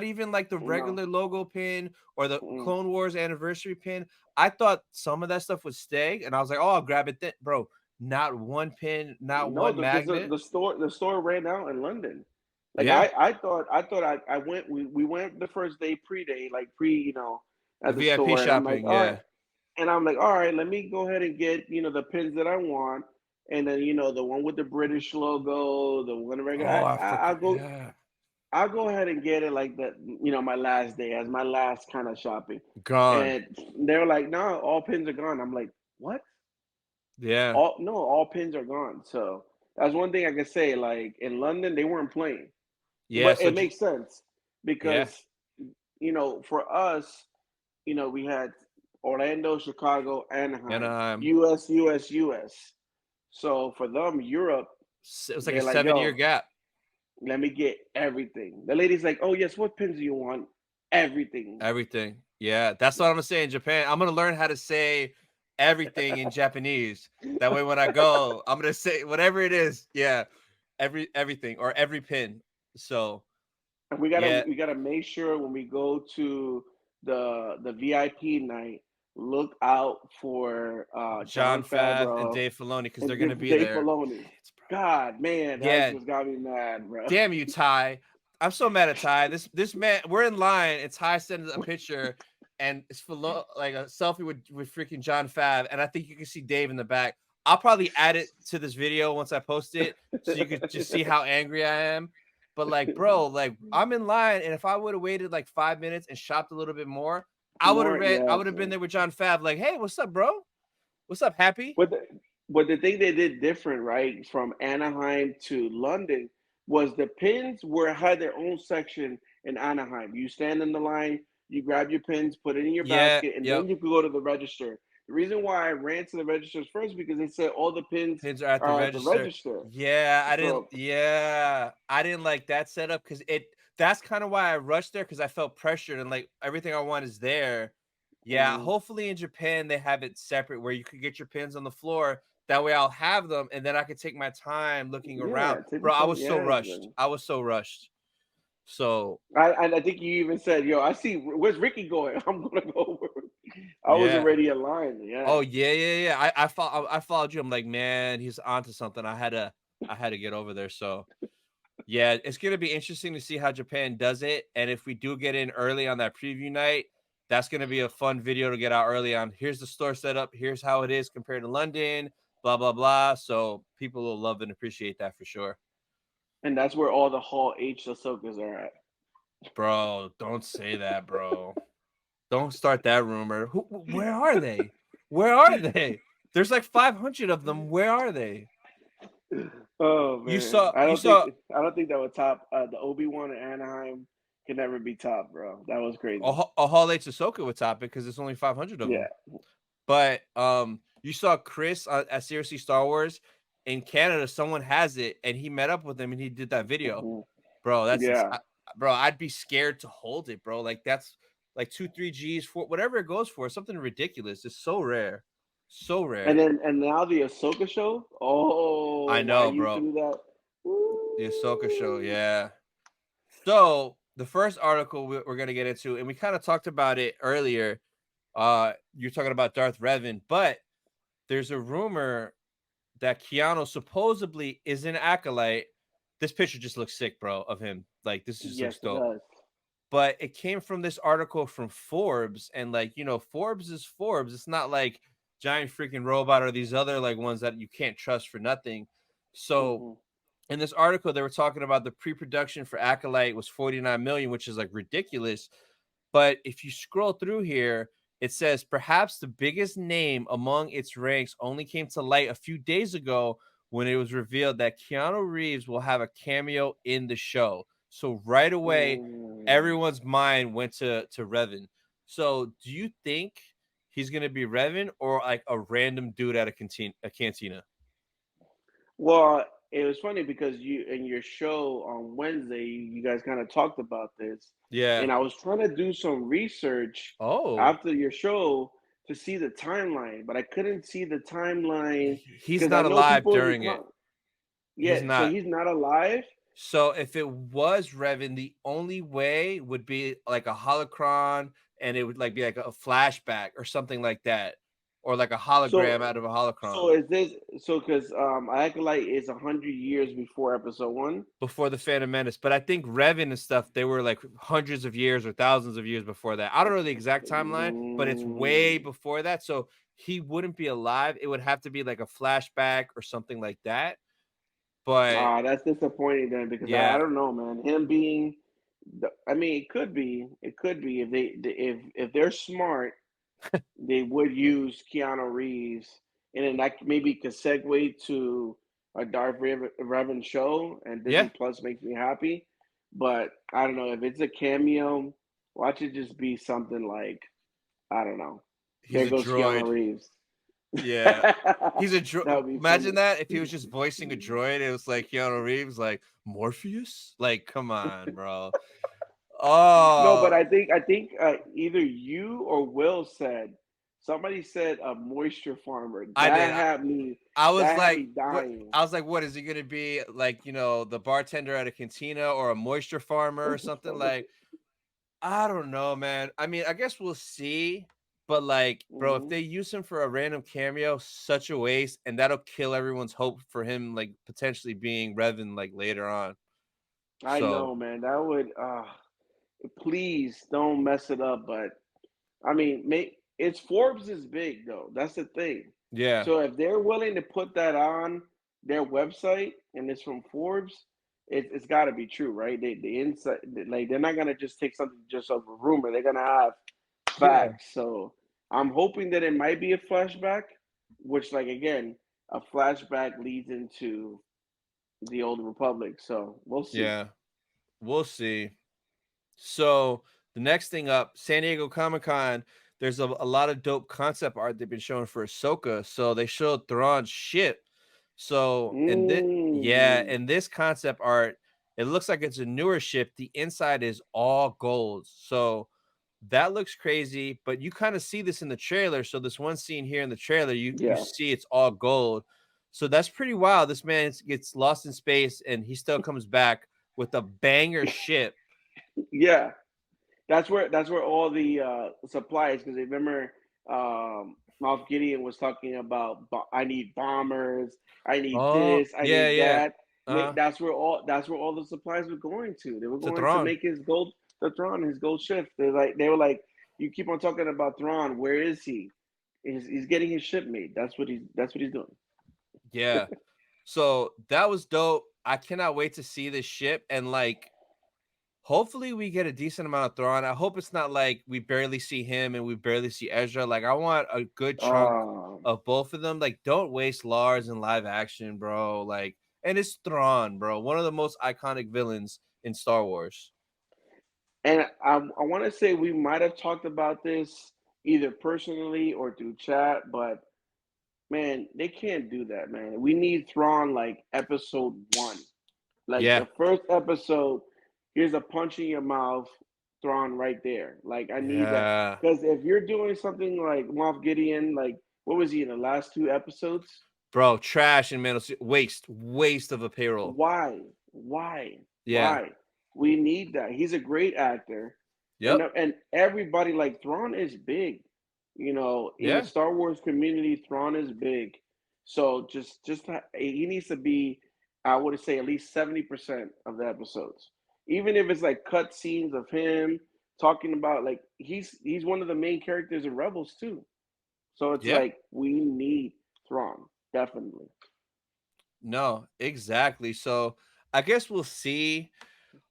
Speaker 2: even like the
Speaker 3: No.
Speaker 2: regular logo pin or the
Speaker 3: Mm-mm.
Speaker 2: Clone Wars anniversary pin. I thought some of that stuff would stay, and I was like, "Oh, I'll grab it then." Bro, not one pin, not
Speaker 3: No,
Speaker 2: one
Speaker 3: because the,
Speaker 2: magnet.
Speaker 3: the store ran out in London. Like
Speaker 2: Yeah,
Speaker 3: I thought I went we went the first day pre-day, like
Speaker 2: the
Speaker 3: at the
Speaker 2: VIP
Speaker 3: store, and I'm like,
Speaker 2: shopping,
Speaker 3: all right.
Speaker 2: yeah.
Speaker 3: And I'm like, all right, let me go ahead and get, the pins that I want. And then, the one with the British logo, the one regular,
Speaker 2: Oh, I
Speaker 3: I'll
Speaker 2: forgot.
Speaker 3: go,
Speaker 2: Yeah.
Speaker 3: I'll go ahead and get it like that, my last day as my last kind of shopping.
Speaker 2: Gone.
Speaker 3: And they're like, no, all pins are gone. I'm like, what?
Speaker 2: Yeah.
Speaker 3: All pins are gone. So that's one thing I can say. Like in London, they weren't playing,
Speaker 2: Yeah,
Speaker 3: but
Speaker 2: so
Speaker 3: it makes sense
Speaker 2: yeah,
Speaker 3: because, for us, we had Orlando, Chicago, Anaheim,
Speaker 2: and
Speaker 3: US, US, US. So for them, Europe,
Speaker 2: it was like a
Speaker 3: they're like,
Speaker 2: 7-year
Speaker 3: yo,
Speaker 2: gap.
Speaker 3: let me get everything. The lady's like, oh, yes, what pins do you want? Everything.
Speaker 2: Everything. Yeah, that's what I'm gonna say in Japan. I'm gonna learn how to say everything in Japanese. That way when I go, I'm gonna say whatever it is. Yeah. Everything or every pin. So
Speaker 3: And we gotta
Speaker 2: yeah,
Speaker 3: we gotta make sure when we go to the VIP night, look out for
Speaker 2: John
Speaker 3: John
Speaker 2: Fav and
Speaker 3: Favreau
Speaker 2: Dave Filoni because they're
Speaker 3: and
Speaker 2: gonna be
Speaker 3: Dave
Speaker 2: there.
Speaker 3: Filoni.
Speaker 2: Dang it, bro.
Speaker 3: God, man, that
Speaker 2: Yeah,
Speaker 3: just got me mad, bro.
Speaker 2: damn you, Ty. I'm so mad at Ty. This man, we're in line. It's Ty sending a picture, and it's like a selfie with freaking John Fav, and I think you can see Dave in the back. I'll probably add it to this video once I post it, so you could just see how angry I am. But like, bro, like I'm in line, and if I would have waited like 5 minutes and shopped a little bit more, I would have
Speaker 3: More,
Speaker 2: read. I
Speaker 3: yes,
Speaker 2: would have been
Speaker 3: man.
Speaker 2: there with John Fav. Like, hey, what's up, bro? What's up, Happy?
Speaker 3: But the thing they did different, right, from Anaheim to London was the pins had their own section in Anaheim. You stand in the line, you grab your pins, put it in your
Speaker 2: Yeah.
Speaker 3: basket, and then
Speaker 2: Yep.
Speaker 3: you could go to the register. The reason why I ran to the registers first because they said all the pins
Speaker 2: Pins are at the
Speaker 3: are at the
Speaker 2: register.
Speaker 3: register.
Speaker 2: Yeah,
Speaker 3: So
Speaker 2: I didn't like that setup because that's kind of why I rushed there because I felt pressured and like everything I want is there. Yeah,
Speaker 3: mm,
Speaker 2: hopefully in Japan they have it separate where you could get your pins on the floor. That way I'll have them and then I could take my time looking around.
Speaker 3: yeah, take your
Speaker 2: Bro, I
Speaker 3: time.
Speaker 2: was so
Speaker 3: Yes,
Speaker 2: rushed.
Speaker 3: man.
Speaker 2: I was so rushed. So
Speaker 3: I think you even said, "Yo, I see. Where's Ricky going? I'm gonna go over." I was
Speaker 2: yeah.
Speaker 3: already in line. Yeah.
Speaker 2: Oh yeah. I followed you. I'm like, man, he's onto something. I had to get over there. So yeah, it's gonna be interesting to see how Japan does it, and if we do get in early on that preview night, that's gonna be a fun video to get out early on. Here's the store setup. Here's how it is compared to London. Blah blah blah. So people will love and appreciate that for sure,
Speaker 3: And that's where all the Hall H Ahsokas are at.
Speaker 2: bro. Don't say that, bro. Don't start that rumor. Where are they? Where are they? There's like 500 of them. Where are they?
Speaker 3: Oh
Speaker 2: You
Speaker 3: man,
Speaker 2: saw
Speaker 3: I
Speaker 2: you
Speaker 3: don't think
Speaker 2: saw
Speaker 3: I don't think that would top the Obi-Wan in Anaheim can never be top, bro. That was crazy.
Speaker 2: a Hall H Ahsoka with topic because there's only 500 of
Speaker 3: Yeah.
Speaker 2: them. But you saw Chris at Seriously Star Wars in Canada. Someone has it, and he met up with him, and he did that video,
Speaker 3: Mhm.
Speaker 2: bro.
Speaker 3: Yeah.
Speaker 2: Bro. I'd be scared to hold it, bro. Like that's like 2, 3 Gs for whatever it goes for. Something ridiculous. It's so rare, so
Speaker 3: And
Speaker 2: rare.
Speaker 3: then and now the Ahsoka show.
Speaker 2: I
Speaker 3: Oh, why
Speaker 2: know,
Speaker 3: you
Speaker 2: bro.
Speaker 3: threw that?
Speaker 2: The Ahsoka show,
Speaker 3: Ooh.
Speaker 2: yeah. So the first article we're gonna get into, and we kind of talked about it earlier. You're talking about Darth Revan, but there's a rumor that Keanu supposedly is an acolyte. This picture just looks sick, bro, of him. Like this just
Speaker 3: Yes,
Speaker 2: looks
Speaker 3: it
Speaker 2: dope.
Speaker 3: does.
Speaker 2: But it came from this article from Forbes, and like Forbes is Forbes. It's not like giant freaking robot or these other like ones that you can't trust for nothing. So
Speaker 3: Hmm.
Speaker 2: in this article, they were talking about the pre-production for Acolyte was 49 million, which is like ridiculous. But if you scroll through here, it says perhaps the biggest name among its ranks only came to light a few days ago when it was revealed that Keanu Reeves will have a cameo in the show. So right away,
Speaker 3: Mm.
Speaker 2: everyone's mind went to Revan. So do you think he's gonna be Revan or like a random dude at a cantina?
Speaker 3: Well, it was funny because you in your show on Wednesday, you guys kind of talked about this,
Speaker 2: Yeah.
Speaker 3: and I was trying to do some research
Speaker 2: Oh,
Speaker 3: after your show to see the timeline, but I couldn't see the timeline
Speaker 2: he's
Speaker 3: because I
Speaker 2: not
Speaker 3: know
Speaker 2: alive
Speaker 3: people in the
Speaker 2: during it. He's
Speaker 3: yeah, so
Speaker 2: not.
Speaker 3: he's not alive.
Speaker 2: So if it was Revan, the only way would be like a holocron, and it would like be like a flashback or something like that, or like a hologram
Speaker 3: So
Speaker 2: out of a holocron
Speaker 3: so is this so because Acolyte is 100 years before episode one.
Speaker 2: before the Phantom Menace. But I think Revan and stuff, they were like hundreds of years or thousands of years before that. I don't know the exact timeline, but it's way
Speaker 3: Mm.
Speaker 2: before that. So he wouldn't be alive. It would have to be like a flashback or something like that. But
Speaker 3: Ah, that's disappointing then because I
Speaker 2: yeah,
Speaker 3: don't know, man. Him being, I mean, it could be if if they're smart, they would use Keanu Reeves, and then that maybe could segue to a Revan show, and Disney
Speaker 2: yeah,
Speaker 3: Plus makes me happy. But I don't know if it's a cameo. Watch it just be something like I don't know.
Speaker 2: he's
Speaker 3: There
Speaker 2: a
Speaker 3: goes Keanu
Speaker 2: droid.
Speaker 3: Reeves.
Speaker 2: Yeah. He's a
Speaker 3: That
Speaker 2: droid.
Speaker 3: would be
Speaker 2: Imagine
Speaker 3: funny.
Speaker 2: that if he was just voicing a droid. It was like Keanu Reeves, like Morpheus. Like, come on, bro.
Speaker 3: No, but
Speaker 2: Oh,
Speaker 3: I think either you or Will said somebody said a moisture farmer.
Speaker 2: I did. I was
Speaker 3: That had
Speaker 2: like,
Speaker 3: me
Speaker 2: what?
Speaker 3: dying.
Speaker 2: I was like, what is he gonna be like? The bartender at a cantina or a moisture farmer or
Speaker 3: Moisture
Speaker 2: something
Speaker 3: farmer.
Speaker 2: like. I don't know, man. I mean, I guess we'll see. But like, bro, if
Speaker 3: Hmm.
Speaker 2: they use him for a random cameo, such a waste, and that'll kill everyone's hope for him, like potentially being Revan like later on.
Speaker 3: I
Speaker 2: So
Speaker 3: know, man. That would please don't mess it up. But I mean, it's Forbes is big though. That's the thing.
Speaker 2: yeah,
Speaker 3: So if they're willing to put that on their website and it's from Forbes, it's got to be true, right? The inside, like they're not gonna just take something just of a rumor. They're gonna have
Speaker 2: yeah,
Speaker 3: facts. So I'm hoping that it might be a flashback, which, like again, a flashback leads into the old Republic. So we'll see.
Speaker 2: yeah. We'll see. So the next thing up, San Diego Comic Con. There's a lot of dope concept art they've been showing for Ahsoka. So they showed Thrawn's ship. So
Speaker 3: Mm,
Speaker 2: in this concept art, it looks like it's a newer ship. The inside is all gold. So that looks crazy, but you kind of see this in the trailer. So this one scene here in the trailer, you
Speaker 3: yeah,
Speaker 2: see it's all gold. So that's pretty wild. This man gets lost in space and he still comes back with a banger ship.
Speaker 3: yeah. That's where all the supplies because remember Moff Gideon was talking about I need bombers, I need
Speaker 2: Oh,
Speaker 3: this, I
Speaker 2: yeah,
Speaker 3: need
Speaker 2: yeah.
Speaker 3: that.
Speaker 2: Uh,
Speaker 3: That's where all the supplies were going to. They were
Speaker 2: to
Speaker 3: going to
Speaker 2: Thrawn.
Speaker 3: make the Thrawn, his gold ship. They were like, you keep on talking about Thrawn. Where is he? He's getting his ship made. That's what he's doing.
Speaker 2: Yeah. So that was dope. I cannot wait to see this ship and like hopefully we get a decent amount of Thrawn. I hope it's not like we barely see him and we barely see Ezra. Like I want a good chunk
Speaker 3: Um,
Speaker 2: of both of them. Like don't waste Lars in live action, bro. Like and it's Thrawn, bro. One of the most iconic villains in Star Wars.
Speaker 3: and I want to say we might have talked about this either personally or through chat, but man, they can't do that, man. We need Thrawn like episode one. Like
Speaker 2: Yeah.
Speaker 3: the first episode, here's a punch in your mouth, Thrawn right there. Like I need that.
Speaker 2: Yeah.
Speaker 3: Because if you're doing something like Moff Gideon, like what was he in the last two episodes?
Speaker 2: Bro, trash and man, waste of a payroll.
Speaker 3: Why? Why?
Speaker 2: Yeah.
Speaker 3: Why? We need that. He's a great actor, and
Speaker 2: Yep.
Speaker 3: everybody like Thrawn is big. In the
Speaker 2: Yeah.
Speaker 3: Star Wars community, Thrawn is big. So he needs to be, I would say, at least 70% of the episodes. Even if it's like cut scenes of him talking about like he's one of the main characters in Rebels too. So it's
Speaker 2: Yeah.
Speaker 3: like we need Thrawn definitely.
Speaker 2: No, exactly. So I guess we'll see.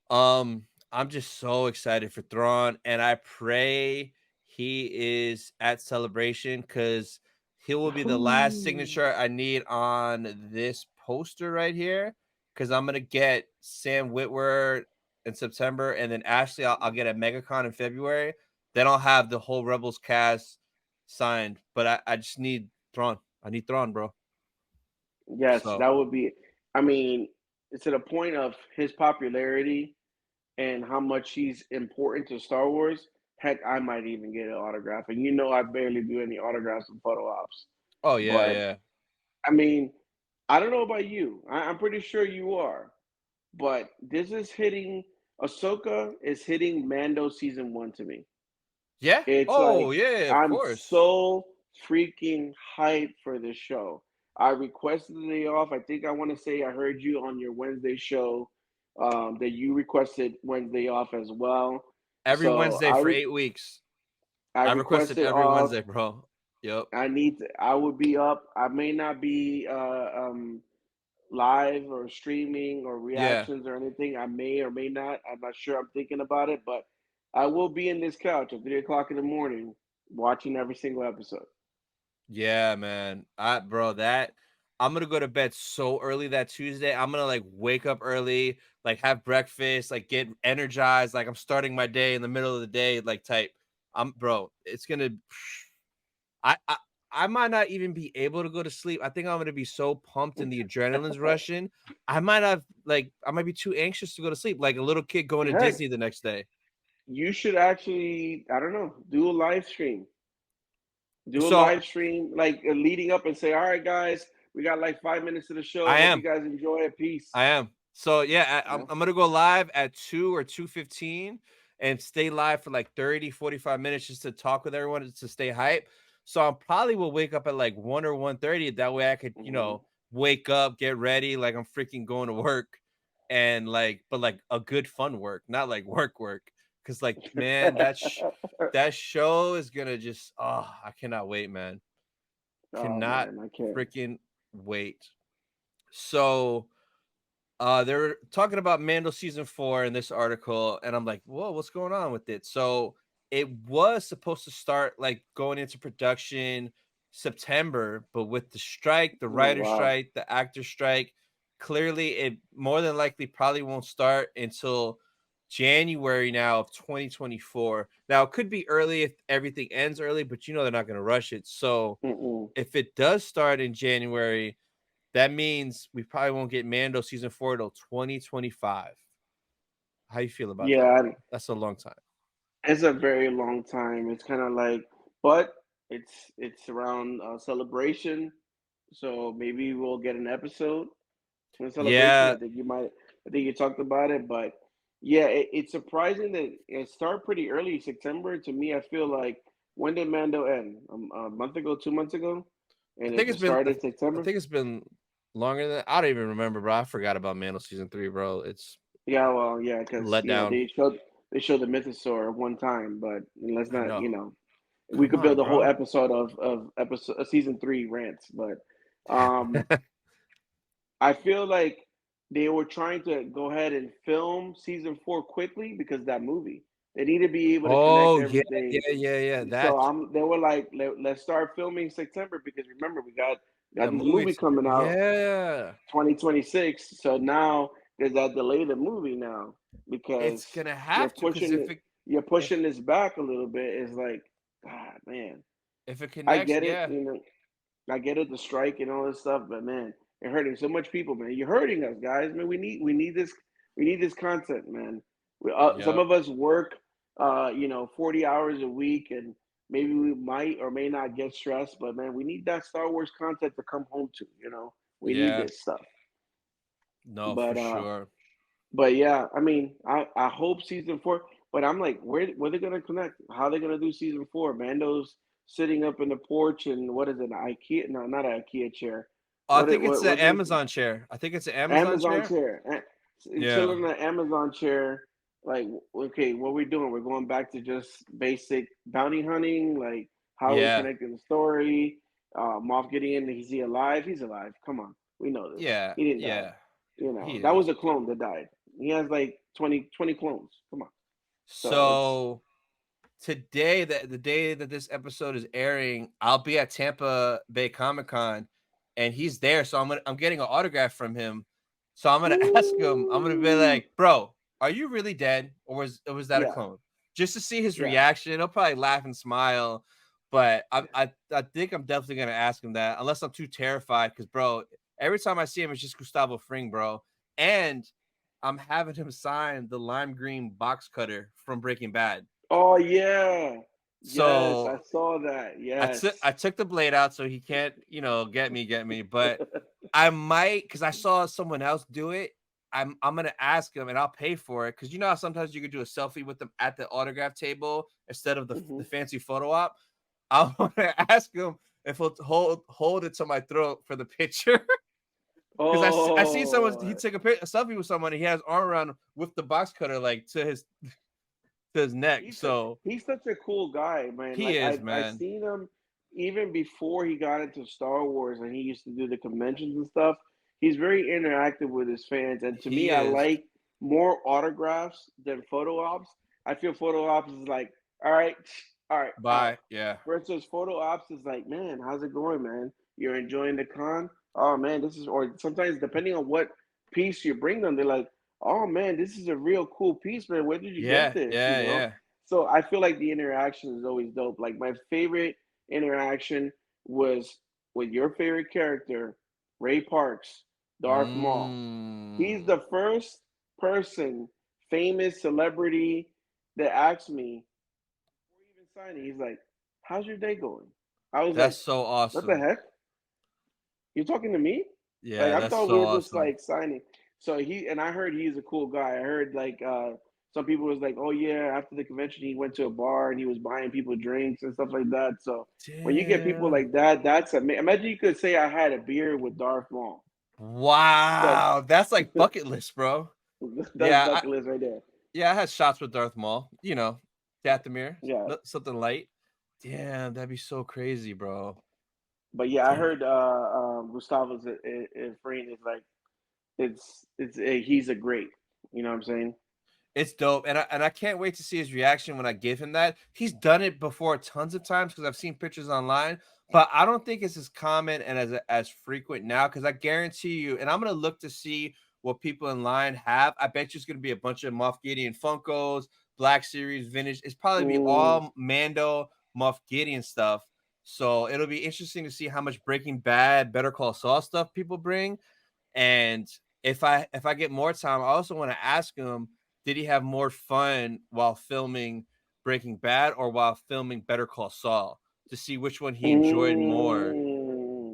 Speaker 2: I'm just so excited for Thrawn, and I pray he is at Celebration because he will be the last signature I need on this poster right here. Because I'm gonna get Sam Witwer. in September, and then Ashley, I'll get at MegaCon in February. Then I'll have the whole Rebels cast signed. But I just need Thrawn. I need Thrawn, bro.
Speaker 3: Yes,
Speaker 2: So
Speaker 3: that would be. I mean, to the point of his popularity and how much he's important to Star Wars. Heck, I might even get an autograph. And you know, I barely do any autographs and photo ops.
Speaker 2: oh yeah,
Speaker 3: But
Speaker 2: yeah.
Speaker 3: I mean, I don't know about you. I'm pretty sure you are. But this is hitting. Ahsoka is hitting Mando season one to me.
Speaker 2: Yeah.
Speaker 3: It's
Speaker 2: Oh
Speaker 3: like
Speaker 2: yeah, of
Speaker 3: I'm
Speaker 2: course.
Speaker 3: so freaking hyped for this show. I requested the day off. I think I want to say I heard you on your Wednesday show that you requested Wednesday off as well.
Speaker 2: Every
Speaker 3: So
Speaker 2: Wednesday for 8 weeks.
Speaker 3: I
Speaker 2: I requested
Speaker 3: requested
Speaker 2: every
Speaker 3: off.
Speaker 2: Wednesday, bro. Yep.
Speaker 3: I need to, I would be up. I may not be live or streaming or
Speaker 2: Yeah.
Speaker 3: reactions or anything. I may or may not. I'm not sure. I'm thinking about it, but I will be in this couch at 3 o'clock in the morning watching every single episode.
Speaker 2: Yeah, man. Bro, that I'm gonna go to bed so early that Tuesday. I'm gonna like wake up early, like have breakfast, like get energized, like I'm starting my day in the middle of the day, like type. Bro, it's gonna I I I might not even be able to go to sleep. I think I'm gonna be so pumped and the adrenaline's rushing. I might be too anxious to go to sleep, like a little kid going to
Speaker 3: Heck,
Speaker 2: Disney the next day.
Speaker 3: you should actually, I don't know, do a live stream. Do a
Speaker 2: So
Speaker 3: live stream like leading up and say, all right, guys, we got like 5 minutes of the show.
Speaker 2: I
Speaker 3: Hope you
Speaker 2: am.
Speaker 3: guys enjoy it. Peace.
Speaker 2: I am. So yeah,
Speaker 3: Yeah.
Speaker 2: I'm gonna go live at 2 or 2:15 and stay live for like 30, 45 minutes just to talk with everyone to stay hype. So I probably will wake up at like 1 or 1:30. That way I could,
Speaker 3: Hmm.
Speaker 2: wake up, get ready, like I'm freaking going to work and like, but like a good fun work, not like work. Cause like, man, that show is gonna just I cannot wait, man.
Speaker 3: Oh
Speaker 2: Cannot
Speaker 3: man, I can't.
Speaker 2: freaking wait. So they were talking about Mando season 4 in this article, and I'm like, whoa, what's going on with it? So it was supposed to start like going into production September, but with the strike, the
Speaker 3: Oh
Speaker 2: writer
Speaker 3: wow.
Speaker 2: strike, the actor strike, clearly it more than likely probably won't start until January now of 2024. Now it could be early if everything ends early, but they're not going to rush it. So
Speaker 3: Mm-mm.
Speaker 2: if it does start in January, that means we probably won't get Mando season 4 till 2025. How you feel about that,
Speaker 3: Yeah,
Speaker 2: bro? That's a long time.
Speaker 3: it's a very long time. It's kind of like, but it's around celebration, so maybe we'll get an episode in celebration.
Speaker 2: Yeah,
Speaker 3: I think you might. I think you talked about it, but yeah, it's surprising that it started pretty early September. To me, I feel like when did Mando end? A month ago, 2 months ago,
Speaker 2: I
Speaker 3: and it
Speaker 2: think it's
Speaker 3: just
Speaker 2: been
Speaker 3: started in
Speaker 2: I
Speaker 3: September.
Speaker 2: think it's been longer than I don't even remember, bro. I forgot about Mando season 3, bro. It's
Speaker 3: Yeah, well, yeah,
Speaker 2: a
Speaker 3: because
Speaker 2: letdown.
Speaker 3: they showed the Mythosaur one time, but let's
Speaker 2: I
Speaker 3: not,
Speaker 2: know.
Speaker 3: we
Speaker 2: Come
Speaker 3: could
Speaker 2: on,
Speaker 3: build a whole
Speaker 2: bro.
Speaker 3: episode of episode season three rants, but um, I feel like they were trying to go ahead and film season four quickly because of that movie. They need to be able to connect
Speaker 2: Oh, yeah,
Speaker 3: everything.
Speaker 2: yeah.
Speaker 3: So
Speaker 2: That
Speaker 3: they were like, let's start filming September because remember we got
Speaker 2: the
Speaker 3: this
Speaker 2: movie
Speaker 3: movie coming out
Speaker 2: yeah.
Speaker 3: 2026. So now there's that delay the movie now
Speaker 2: It's
Speaker 3: because
Speaker 2: gonna
Speaker 3: you're
Speaker 2: have to because
Speaker 3: pushing you're
Speaker 2: if
Speaker 3: pushing this back a little bit. It's like, God, man,
Speaker 2: if it
Speaker 3: I
Speaker 2: connects,
Speaker 3: get it.
Speaker 2: yeah.
Speaker 3: I get it, the strike and all this stuff, but man, you're hurting so much people, man. You're hurting us, guys. Man, we need this content, man. Some
Speaker 2: Yep.
Speaker 3: of us work, 40 hours a week, and maybe we might or may not get stressed, but man, we need that Star Wars content to come home to. We need
Speaker 2: Yeah.
Speaker 3: this stuff.
Speaker 2: No, for
Speaker 3: But
Speaker 2: sure.
Speaker 3: yeah, I mean, I hope season four. But I'm like, where they gonna connect? How they gonna do season four? Mando's sitting up in the porch, and what is it? An IKEA? No, not an IKEA chair.
Speaker 2: I think it's the
Speaker 3: What's it?
Speaker 2: Amazon chair. I think it's an Amazon
Speaker 3: Amazon
Speaker 2: chair.
Speaker 3: chair.
Speaker 2: Yeah.
Speaker 3: Chilling in an Amazon chair. Like, okay, what we doing? We're going back to just basic bounty hunting. Like, how are we
Speaker 2: Yeah.
Speaker 3: connecting the story? Moff Gideon, is he alive? He's alive. Come on, we know this.
Speaker 2: Yeah.
Speaker 3: He didn't die.
Speaker 2: Yeah. He
Speaker 3: That was
Speaker 2: is.
Speaker 3: a clone that died. He has like 20 clones. Come on. So it's
Speaker 2: So today, the day that this episode is airing, I'll be at Tampa Bay Comic Con, and he's there. So I'm getting an autograph from him. So I'm gonna ask him. I'm gonna be
Speaker 3: Ooh,
Speaker 2: like, bro. "Are you really dead, or was that a
Speaker 3: Yeah,
Speaker 2: clone?" Just to see his
Speaker 3: yeah.
Speaker 2: reaction. He'll probably laugh and smile, but I think I'm definitely gonna ask him that, unless I'm too terrified. Because, bro, every time I see him, it's just Gustavo Fring, bro. And I'm having him sign the lime green box cutter from Breaking Bad.
Speaker 3: Oh yeah. Yes, I
Speaker 2: So
Speaker 3: saw that.
Speaker 2: I
Speaker 3: Yes.
Speaker 2: took the blade out so he can't, get me. But I might, because I saw someone else do it. I'm gonna ask him and I'll pay for it, because you know how sometimes you could do a selfie with them at the autograph table instead of the
Speaker 3: Mhm.
Speaker 2: fancy photo op. I want to ask him if he'll hold it to my throat for the picture. Because I see someone, he
Speaker 3: Oh,
Speaker 2: took a selfie with someone, he has his arm around him with the box cutter like to his neck. So
Speaker 3: he's such a cool guy, man.
Speaker 2: he
Speaker 3: Like
Speaker 2: is,
Speaker 3: I
Speaker 2: man.
Speaker 3: seen him even before he got into Star Wars and he used to do the conventions and stuff. He's very interactive with his fans, and to
Speaker 2: He
Speaker 3: me, I
Speaker 2: is.
Speaker 3: like more autographs than photo ops. I feel photo ops is like, all right, all right, out.
Speaker 2: Bye. Yeah.
Speaker 3: Versus photo ops is like, man, how's it going, man? You're enjoying the con? Oh man, this is, or sometimes depending on what piece you bring them, they're like, oh man, this is a real cool piece, man. Where did you get
Speaker 2: Yeah.
Speaker 3: this? You
Speaker 2: Yeah.
Speaker 3: know?
Speaker 2: Yeah.
Speaker 3: So I feel like the interaction is always dope. Like my favorite interaction was with your favorite character, Ray Parks, Darth Maul. He's
Speaker 2: Mm.
Speaker 3: the first person, famous celebrity, that asked me before even signing. He's like, "How's your day going?" I was
Speaker 2: That's
Speaker 3: like,
Speaker 2: so
Speaker 3: "What the
Speaker 2: awesome.
Speaker 3: heck? You're talking to me?" Like
Speaker 2: Yeah,
Speaker 3: I
Speaker 2: that's
Speaker 3: thought we
Speaker 2: so
Speaker 3: were just
Speaker 2: awesome.
Speaker 3: like signing. So and I heard he's a cool guy. I heard like some people was like, oh yeah, after the convention he went to a bar and he was buying people drinks and stuff like that. So when you get people
Speaker 2: Damn.
Speaker 3: like that, that's imagine you could say I had a beer with Darth Maul. That's
Speaker 2: Wow. That's like bucket list, bro.
Speaker 3: that's
Speaker 2: Yeah,
Speaker 3: bucket list right there.
Speaker 2: I had shots with Darth Maul, Dathomir,
Speaker 3: Yeah.
Speaker 2: something light. Damn, that'd be so crazy, bro.
Speaker 3: But yeah, I
Speaker 2: Damn.
Speaker 3: heard Gustavo's friend is like he's a great. You know what I'm saying?
Speaker 2: It's dope, and I can't wait to see his reaction when I give him that. He's done it before tons of times because I've seen pictures online, but I don't think it's as common and as frequent now. Because I guarantee you, and I'm gonna look to see what people in line have. I bet you it's gonna be a bunch of Moff Gideon Funkos, Black Series vintage. It's probably be
Speaker 3: Mm,
Speaker 2: all Mando, Moff Gideon stuff. So it'll be interesting to see how much Breaking Bad, Better Call Saul stuff people bring. And if I get more time, I also want to ask him, did he have more fun while filming Breaking Bad or while filming Better Call Saul, to see which one he enjoyed more.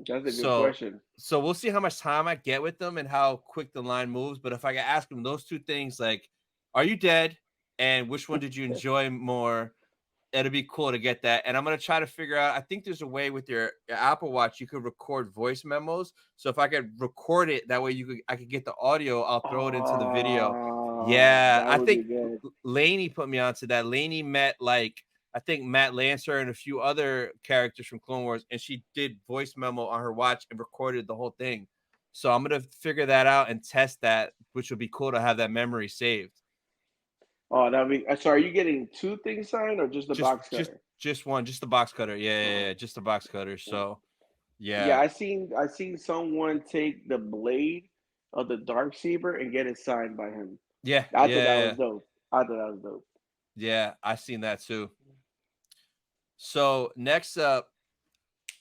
Speaker 3: that's a good
Speaker 2: So
Speaker 3: question.
Speaker 2: we'll see how much time I get with them and how quick the line moves. But if I can ask him those two things, like, are you dead? And which one did you enjoy more? It'll be cool to get that. And I'm gonna try to figure out. I think there's a way with your Apple Watch you could record voice memos. So if I could record it, that way I could get the audio. I'll throw it into the video. Yeah,
Speaker 3: That
Speaker 2: I
Speaker 3: would be
Speaker 2: think
Speaker 3: good.
Speaker 2: Laney put me onto that. Laney met, like, I think Matt Lancer and a few other characters from Clone Wars, and she did voice memo on her watch and recorded the whole thing. So I'm gonna figure that out and test that, which would be cool to have that memory saved.
Speaker 3: Oh, that'd be. So, are you getting two things signed or just the
Speaker 2: Just
Speaker 3: box
Speaker 2: just
Speaker 3: cutter?
Speaker 2: just one, just the box cutter. Yeah, yeah,
Speaker 3: Oh,
Speaker 2: yeah, just the box cutter.
Speaker 3: oh.
Speaker 2: So
Speaker 3: Yeah,
Speaker 2: yeah,
Speaker 3: I seen someone take the blade of the dark saber and get it signed by him.
Speaker 2: yeah,
Speaker 3: I thought that was
Speaker 2: yeah,
Speaker 3: dope. I thought that was dope.
Speaker 2: yeah. I seen that too. So next up,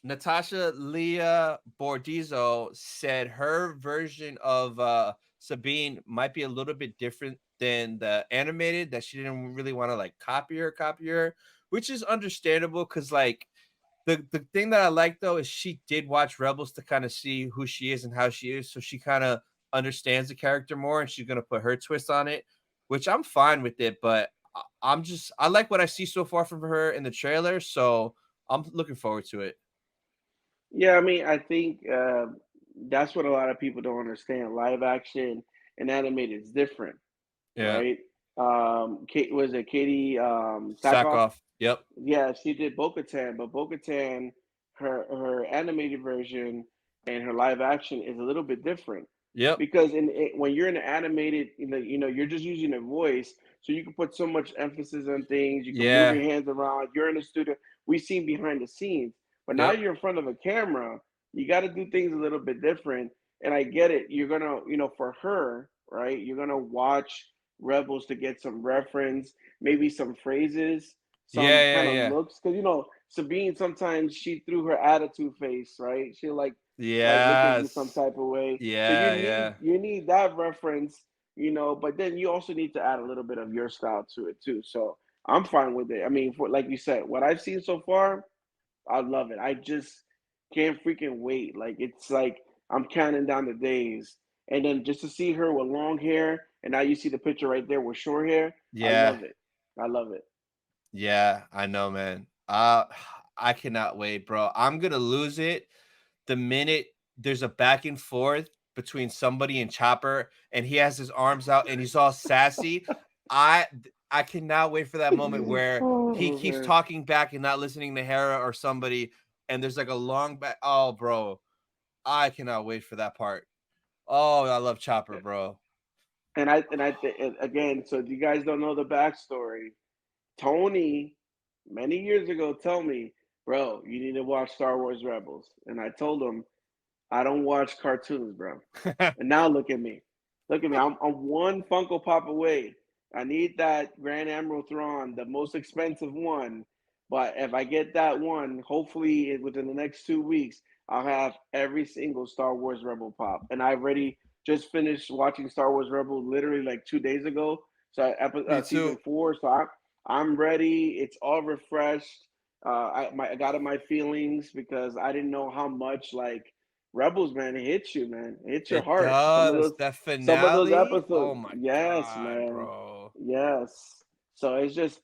Speaker 2: Natasha Leah Bordizzo said her version of Sabine might be a little bit different than the animated, that she didn't really want to like copy her, which is understandable because, like, the thing that I like though is she did watch Rebels to kind of see who she is and how she is, so she kind of understands the character more, and she's gonna put her twist on it, which I'm fine with it. But I like what I see so far from her in the trailer, so I'm looking forward to it.
Speaker 3: Yeah, I mean, I think that's what a lot of people don't understand. Live action and animated is different,
Speaker 2: Yeah,
Speaker 3: right? Kate was it Katie Sackhoff?
Speaker 2: Sackhoff. Yep,
Speaker 3: Yeah, she did Bo-Katan, but Bo-Katan, her animated version and her live action is a little bit different
Speaker 2: yep,
Speaker 3: because when you're in an animated, you're just using a voice, so you can put so much emphasis on things. You can move
Speaker 2: yeah,
Speaker 3: your hands around. You're in the studio. We've seen behind the scenes, but now
Speaker 2: yep,
Speaker 3: you're in front of a camera. You got to do things a little bit different. And I get it. You're gonna, for her, right? You're gonna watch Rebels to get some reference, maybe some phrases, some
Speaker 2: Yeah,
Speaker 3: kind
Speaker 2: yeah,
Speaker 3: of
Speaker 2: yeah.
Speaker 3: looks. Because Sabine sometimes she threw her attitude face, right? She'll like look at you some
Speaker 2: Yes.
Speaker 3: type of way. So you
Speaker 2: Yeah,
Speaker 3: need
Speaker 2: yeah.
Speaker 3: you need that reference, but then you also need to add a little bit of your style to it too. So I'm fine with it. I mean, for like you said, what I've seen so far, I love it. I just can't freaking wait. Like it's like I'm counting down the days. And then just to see her with long hair, and now you see the picture right there with short hair. I
Speaker 2: Yeah.
Speaker 3: love it. I love it.
Speaker 2: Yeah, I know, man. I cannot wait, bro. I'm gonna lose it the minute there's a back and forth between somebody and Chopper, and he has his arms out and he's all sassy. I cannot wait for that moment where he
Speaker 3: Oh
Speaker 2: keeps
Speaker 3: man.
Speaker 2: talking back and not listening to Hera or somebody, and there's like a long back. Oh, bro, I cannot wait for that part. Oh, I love Chopper, bro.
Speaker 3: And again, so if you guys don't know the backstory, Tony, many years ago, told me, bro, you need to watch Star Wars Rebels. And I told him, I don't watch cartoons, bro. And now look at me. Look at me. I'm one Funko Pop away. I need that Grand Admiral Thrawn, the most expensive one. But if I get that one, hopefully within the next 2 weeks, I'll have every single Star Wars Rebel Pop. And I already just finished watching Star Wars Rebel literally like 2 days ago. So
Speaker 2: Me
Speaker 3: season
Speaker 2: too.
Speaker 3: 4. So I'm ready. It's all refreshed. I got in my feelings because I didn't know how much like Rebels, man, it hits you, man. It hits your
Speaker 2: It
Speaker 3: heart.
Speaker 2: does. That
Speaker 3: Some of those
Speaker 2: finale. Oh
Speaker 3: episodes.
Speaker 2: my
Speaker 3: Yes,
Speaker 2: god,
Speaker 3: man.
Speaker 2: bro.
Speaker 3: Yes. So it's just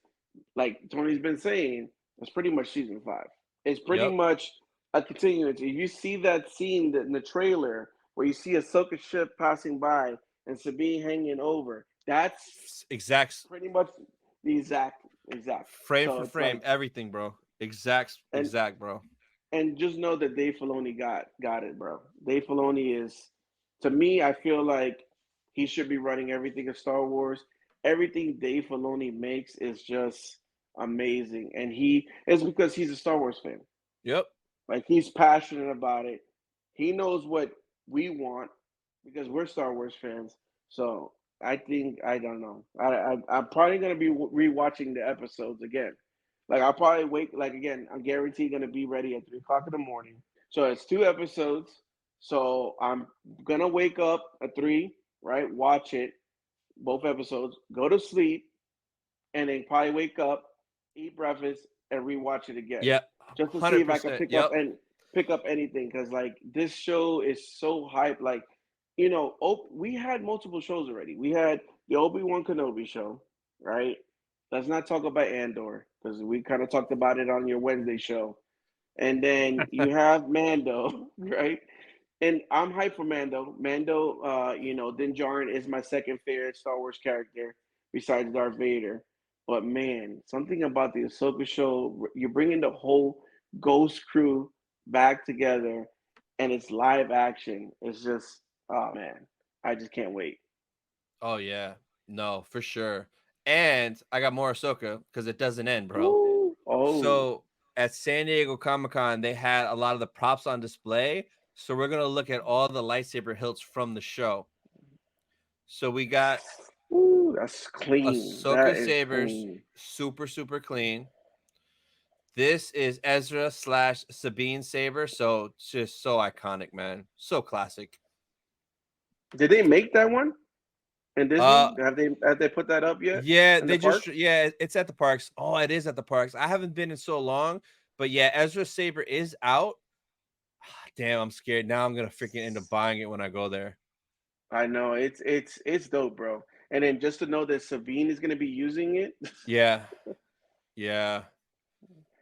Speaker 3: like Tony's been saying, it's pretty much season 5. It's pretty
Speaker 2: Yep.
Speaker 3: much a continuance. If you see that scene in the trailer where you see a Ahsoka ship passing by and Sabine hanging over, that's
Speaker 2: Exact
Speaker 3: pretty much the exact.
Speaker 2: frame
Speaker 3: So
Speaker 2: for
Speaker 3: it's
Speaker 2: frame,
Speaker 3: like,
Speaker 2: everything, bro. Exact,
Speaker 3: and
Speaker 2: exact, bro.
Speaker 3: and just know that Dave Filoni got it, bro. Dave Filoni is, to me, I feel like he should be running everything of Star Wars. Everything Dave Filoni makes is just amazing, and he it's because he's a Star Wars fan.
Speaker 2: Yep.
Speaker 3: Like he's passionate about it. He knows what we want because we're Star Wars fans. So I think I don't know. I'm probably gonna be rewatching the episodes again. Like I'll probably wake like again. I'm guaranteed gonna be ready at 3 o'clock in the morning. So it's 2 episodes. So I'm gonna wake up at 3, right? Watch it, both episodes. Go to sleep, and then probably wake up, eat breakfast, and rewatch it again,
Speaker 2: Yep.
Speaker 3: just to see if I can
Speaker 2: 100%. Yep.
Speaker 3: pick up anything. Because like this show is so hyped. Like, we had multiple shows already. We had the Obi-Wan Kenobi show, right? Let's not talk about Andor because we kind of talked about it on your Wednesday show. And then you have Mando, right? And I'm hyped for Mando. Mando, Din Djarin is my second favorite Star Wars character besides Darth Vader. But man, something about the Ahsoka show, you're bringing the whole Ghost crew back together, and it's live action. It's just, oh man, I just can't wait.
Speaker 2: Oh yeah. No, for sure. And I got more Ahsoka because it doesn't end, bro.
Speaker 3: Ooh, oh,
Speaker 2: So at San Diego Comic Con, they had a lot of the props on display. So we're gonna look at all the lightsaber hilts from the show. So we got
Speaker 3: ooh, that's clean. That
Speaker 2: Ahsoka
Speaker 3: is
Speaker 2: sabers,
Speaker 3: clean.
Speaker 2: super super clean. This is Ezra slash Sabine saber, so just so iconic, man, so classic.
Speaker 3: Did they make that one in
Speaker 2: Uh,
Speaker 3: Disney? Have they put that up yet
Speaker 2: yeah,
Speaker 3: in the
Speaker 2: they just
Speaker 3: parks?
Speaker 2: it's at the parks. Oh, it is at the parks. I haven't been in so long, but yeah, Ezra saber is out. Damn, I'm scared now. I'm gonna freaking end up buying it when I go there.
Speaker 3: I know it's dope, bro. And then just to know that Sabine is gonna be using it.
Speaker 2: Yeah, yeah.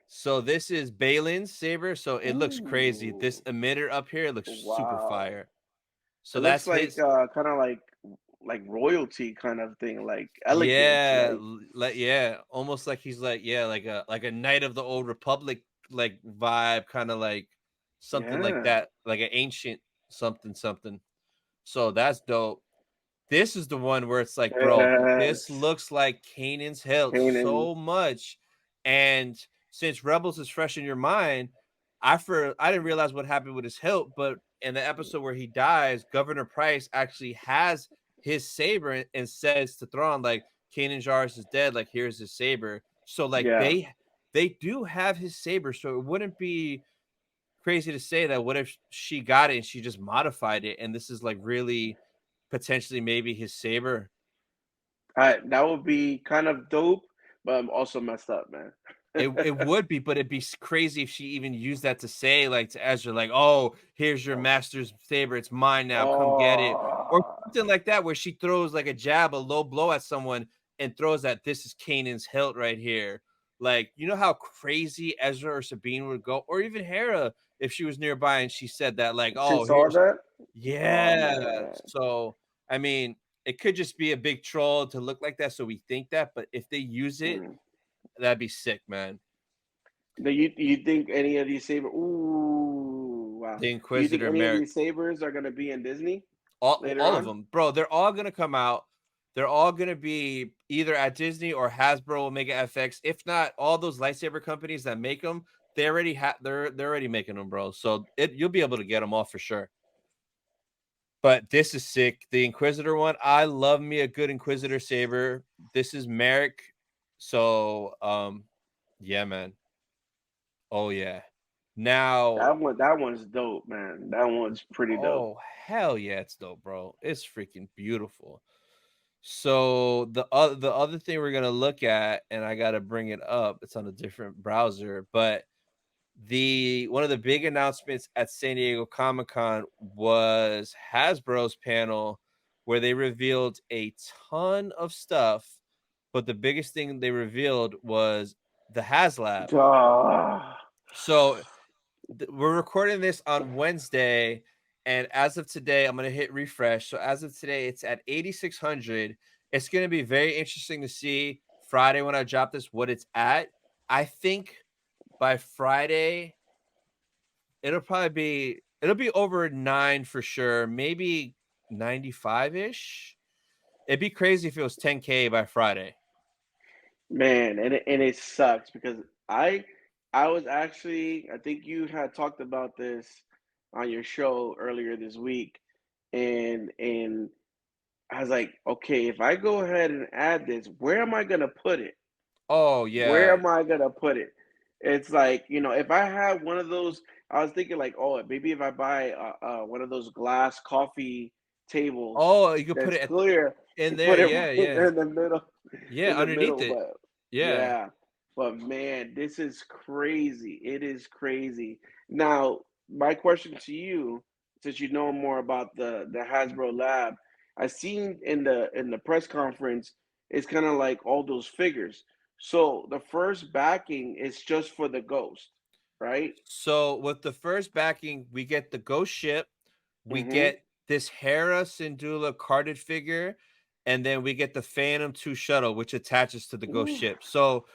Speaker 2: So this is Balin's saber. So it looks crazy. This
Speaker 3: Ooh,
Speaker 2: emitter up here looks super
Speaker 3: wow!
Speaker 2: fire. So
Speaker 3: It looks
Speaker 2: that's
Speaker 3: like
Speaker 2: his.
Speaker 3: kind of like royalty kind of thing, like elegance,
Speaker 2: Yeah,
Speaker 3: like
Speaker 2: like yeah, almost like he's like yeah, like a knight of the old republic like vibe, kind of like something like
Speaker 3: yeah,
Speaker 2: that, like an ancient something something. So that's dope. This is the one where it's like, bro, this
Speaker 3: yes,
Speaker 2: looks like Kanan's hilt
Speaker 3: Kanan.
Speaker 2: so much. And since Rebels is fresh in your mind, I didn't realize what happened with his hilt, but in the episode where he dies, Governor Price actually has his saber and says to Thrawn, like, Kanan Jarrus is dead, like, here's his saber. So like
Speaker 3: Yeah.
Speaker 2: they do have his saber, so it wouldn't be crazy to say that what if she got it and she just modified it and this is like really potentially maybe his saber.
Speaker 3: That would be kind of dope, but I'm also messed up, man.
Speaker 2: It would be, but it'd be crazy if she even used that to say, like, to Ezra, like, "Oh, here's your master's saber. It's mine now. Come get it," or
Speaker 3: Oh,
Speaker 2: something like that, where she throws like a jab, a low blow at someone, and throws that this is Kanan's hilt right here. Like, you know how crazy Ezra or Sabine would go, or even Hera if she was nearby and she said that, like,
Speaker 3: she
Speaker 2: "Oh,
Speaker 3: saw
Speaker 2: here's."
Speaker 3: that? Oh
Speaker 2: Yeah.
Speaker 3: man.
Speaker 2: So, I mean, it could just be a big troll to look like that, so we think that, but if they use it,
Speaker 3: Mm.
Speaker 2: that'd be sick, man.
Speaker 3: Do you think any of these sabers? Ooh, wow.
Speaker 2: The
Speaker 3: Do you think
Speaker 2: Inquisitor
Speaker 3: any of
Speaker 2: Merrick.
Speaker 3: these sabers are gonna be in Disney later
Speaker 2: All of
Speaker 3: on?
Speaker 2: them, bro. They're all gonna come out. They're all gonna be either at Disney or Hasbro will make it FX. If not, all those lightsaber companies that make them, they already have. They're already making them, bro. So you'll be able to get them all for sure. But this is sick. The Inquisitor one, I love me a good Inquisitor saber. This is Merrick. So yeah, man. Oh yeah. Now,
Speaker 3: That one's dope, man. That one's pretty dope.
Speaker 2: oh hell yeah, it's dope, bro. It's freaking beautiful. So the other thing we're gonna look at, and I gotta bring it up. It's on a different browser, but the one of the big announcements at San Diego Comic Con was Hasbro's panel, where they revealed a ton of stuff. But the biggest thing they revealed was the HasLab.
Speaker 3: Ah,
Speaker 2: So we're recording this on Wednesday, and as of today, I'm gonna hit refresh. So as of today, it's at 8,600. It's gonna be very interesting to see Friday when I drop this what it's at. I think by Friday it'll be over 9 for sure, maybe 95 ish. It'd be crazy if it was 10K by Friday.
Speaker 3: man, and it sucks because I I was actually, I think you had talked about this on your show earlier this week, and I was like, okay, if I go ahead and add this, where am I gonna put it?
Speaker 2: Oh
Speaker 3: Where
Speaker 2: yeah.
Speaker 3: am I gonna put it? It's like, if I had one of those, I was thinking like, oh, maybe if I buy one of those glass coffee tables
Speaker 2: Oh, you could put
Speaker 3: that's
Speaker 2: it
Speaker 3: clear,
Speaker 2: in
Speaker 3: you
Speaker 2: there.
Speaker 3: put it
Speaker 2: Yeah,
Speaker 3: right
Speaker 2: yeah.
Speaker 3: in the middle,
Speaker 2: Yeah,
Speaker 3: in the
Speaker 2: underneath
Speaker 3: middle.
Speaker 2: it.
Speaker 3: But
Speaker 2: Yeah.
Speaker 3: yeah, but man, this is crazy. It is crazy. Now, my question to you, since you know more about the Hasbro lab, I seen in the press conference, it's kind of like all those figures. So the first backing is just for the ghost, right?
Speaker 2: So with the first backing, we get the ghost ship, we
Speaker 3: Mm-hmm.
Speaker 2: get this Hera Syndulla carded figure, and then we get the Phantom 2 shuttle, which attaches to the ghost
Speaker 3: Ooh,
Speaker 2: ship. So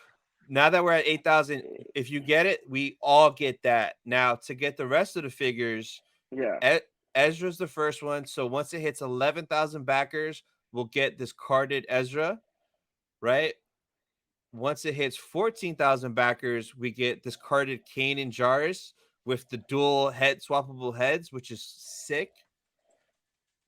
Speaker 2: now that we're at 8,000, if you get it, we all get that. Now to get the rest of the figures,
Speaker 3: yeah.
Speaker 2: E- Ezra's the first one. So once it hits 11,000 backers, we'll get this carded Ezra, right? Once it hits 14,000 backers, we get this carded Kanan Jarrus with the dual head swappable heads, which is sick.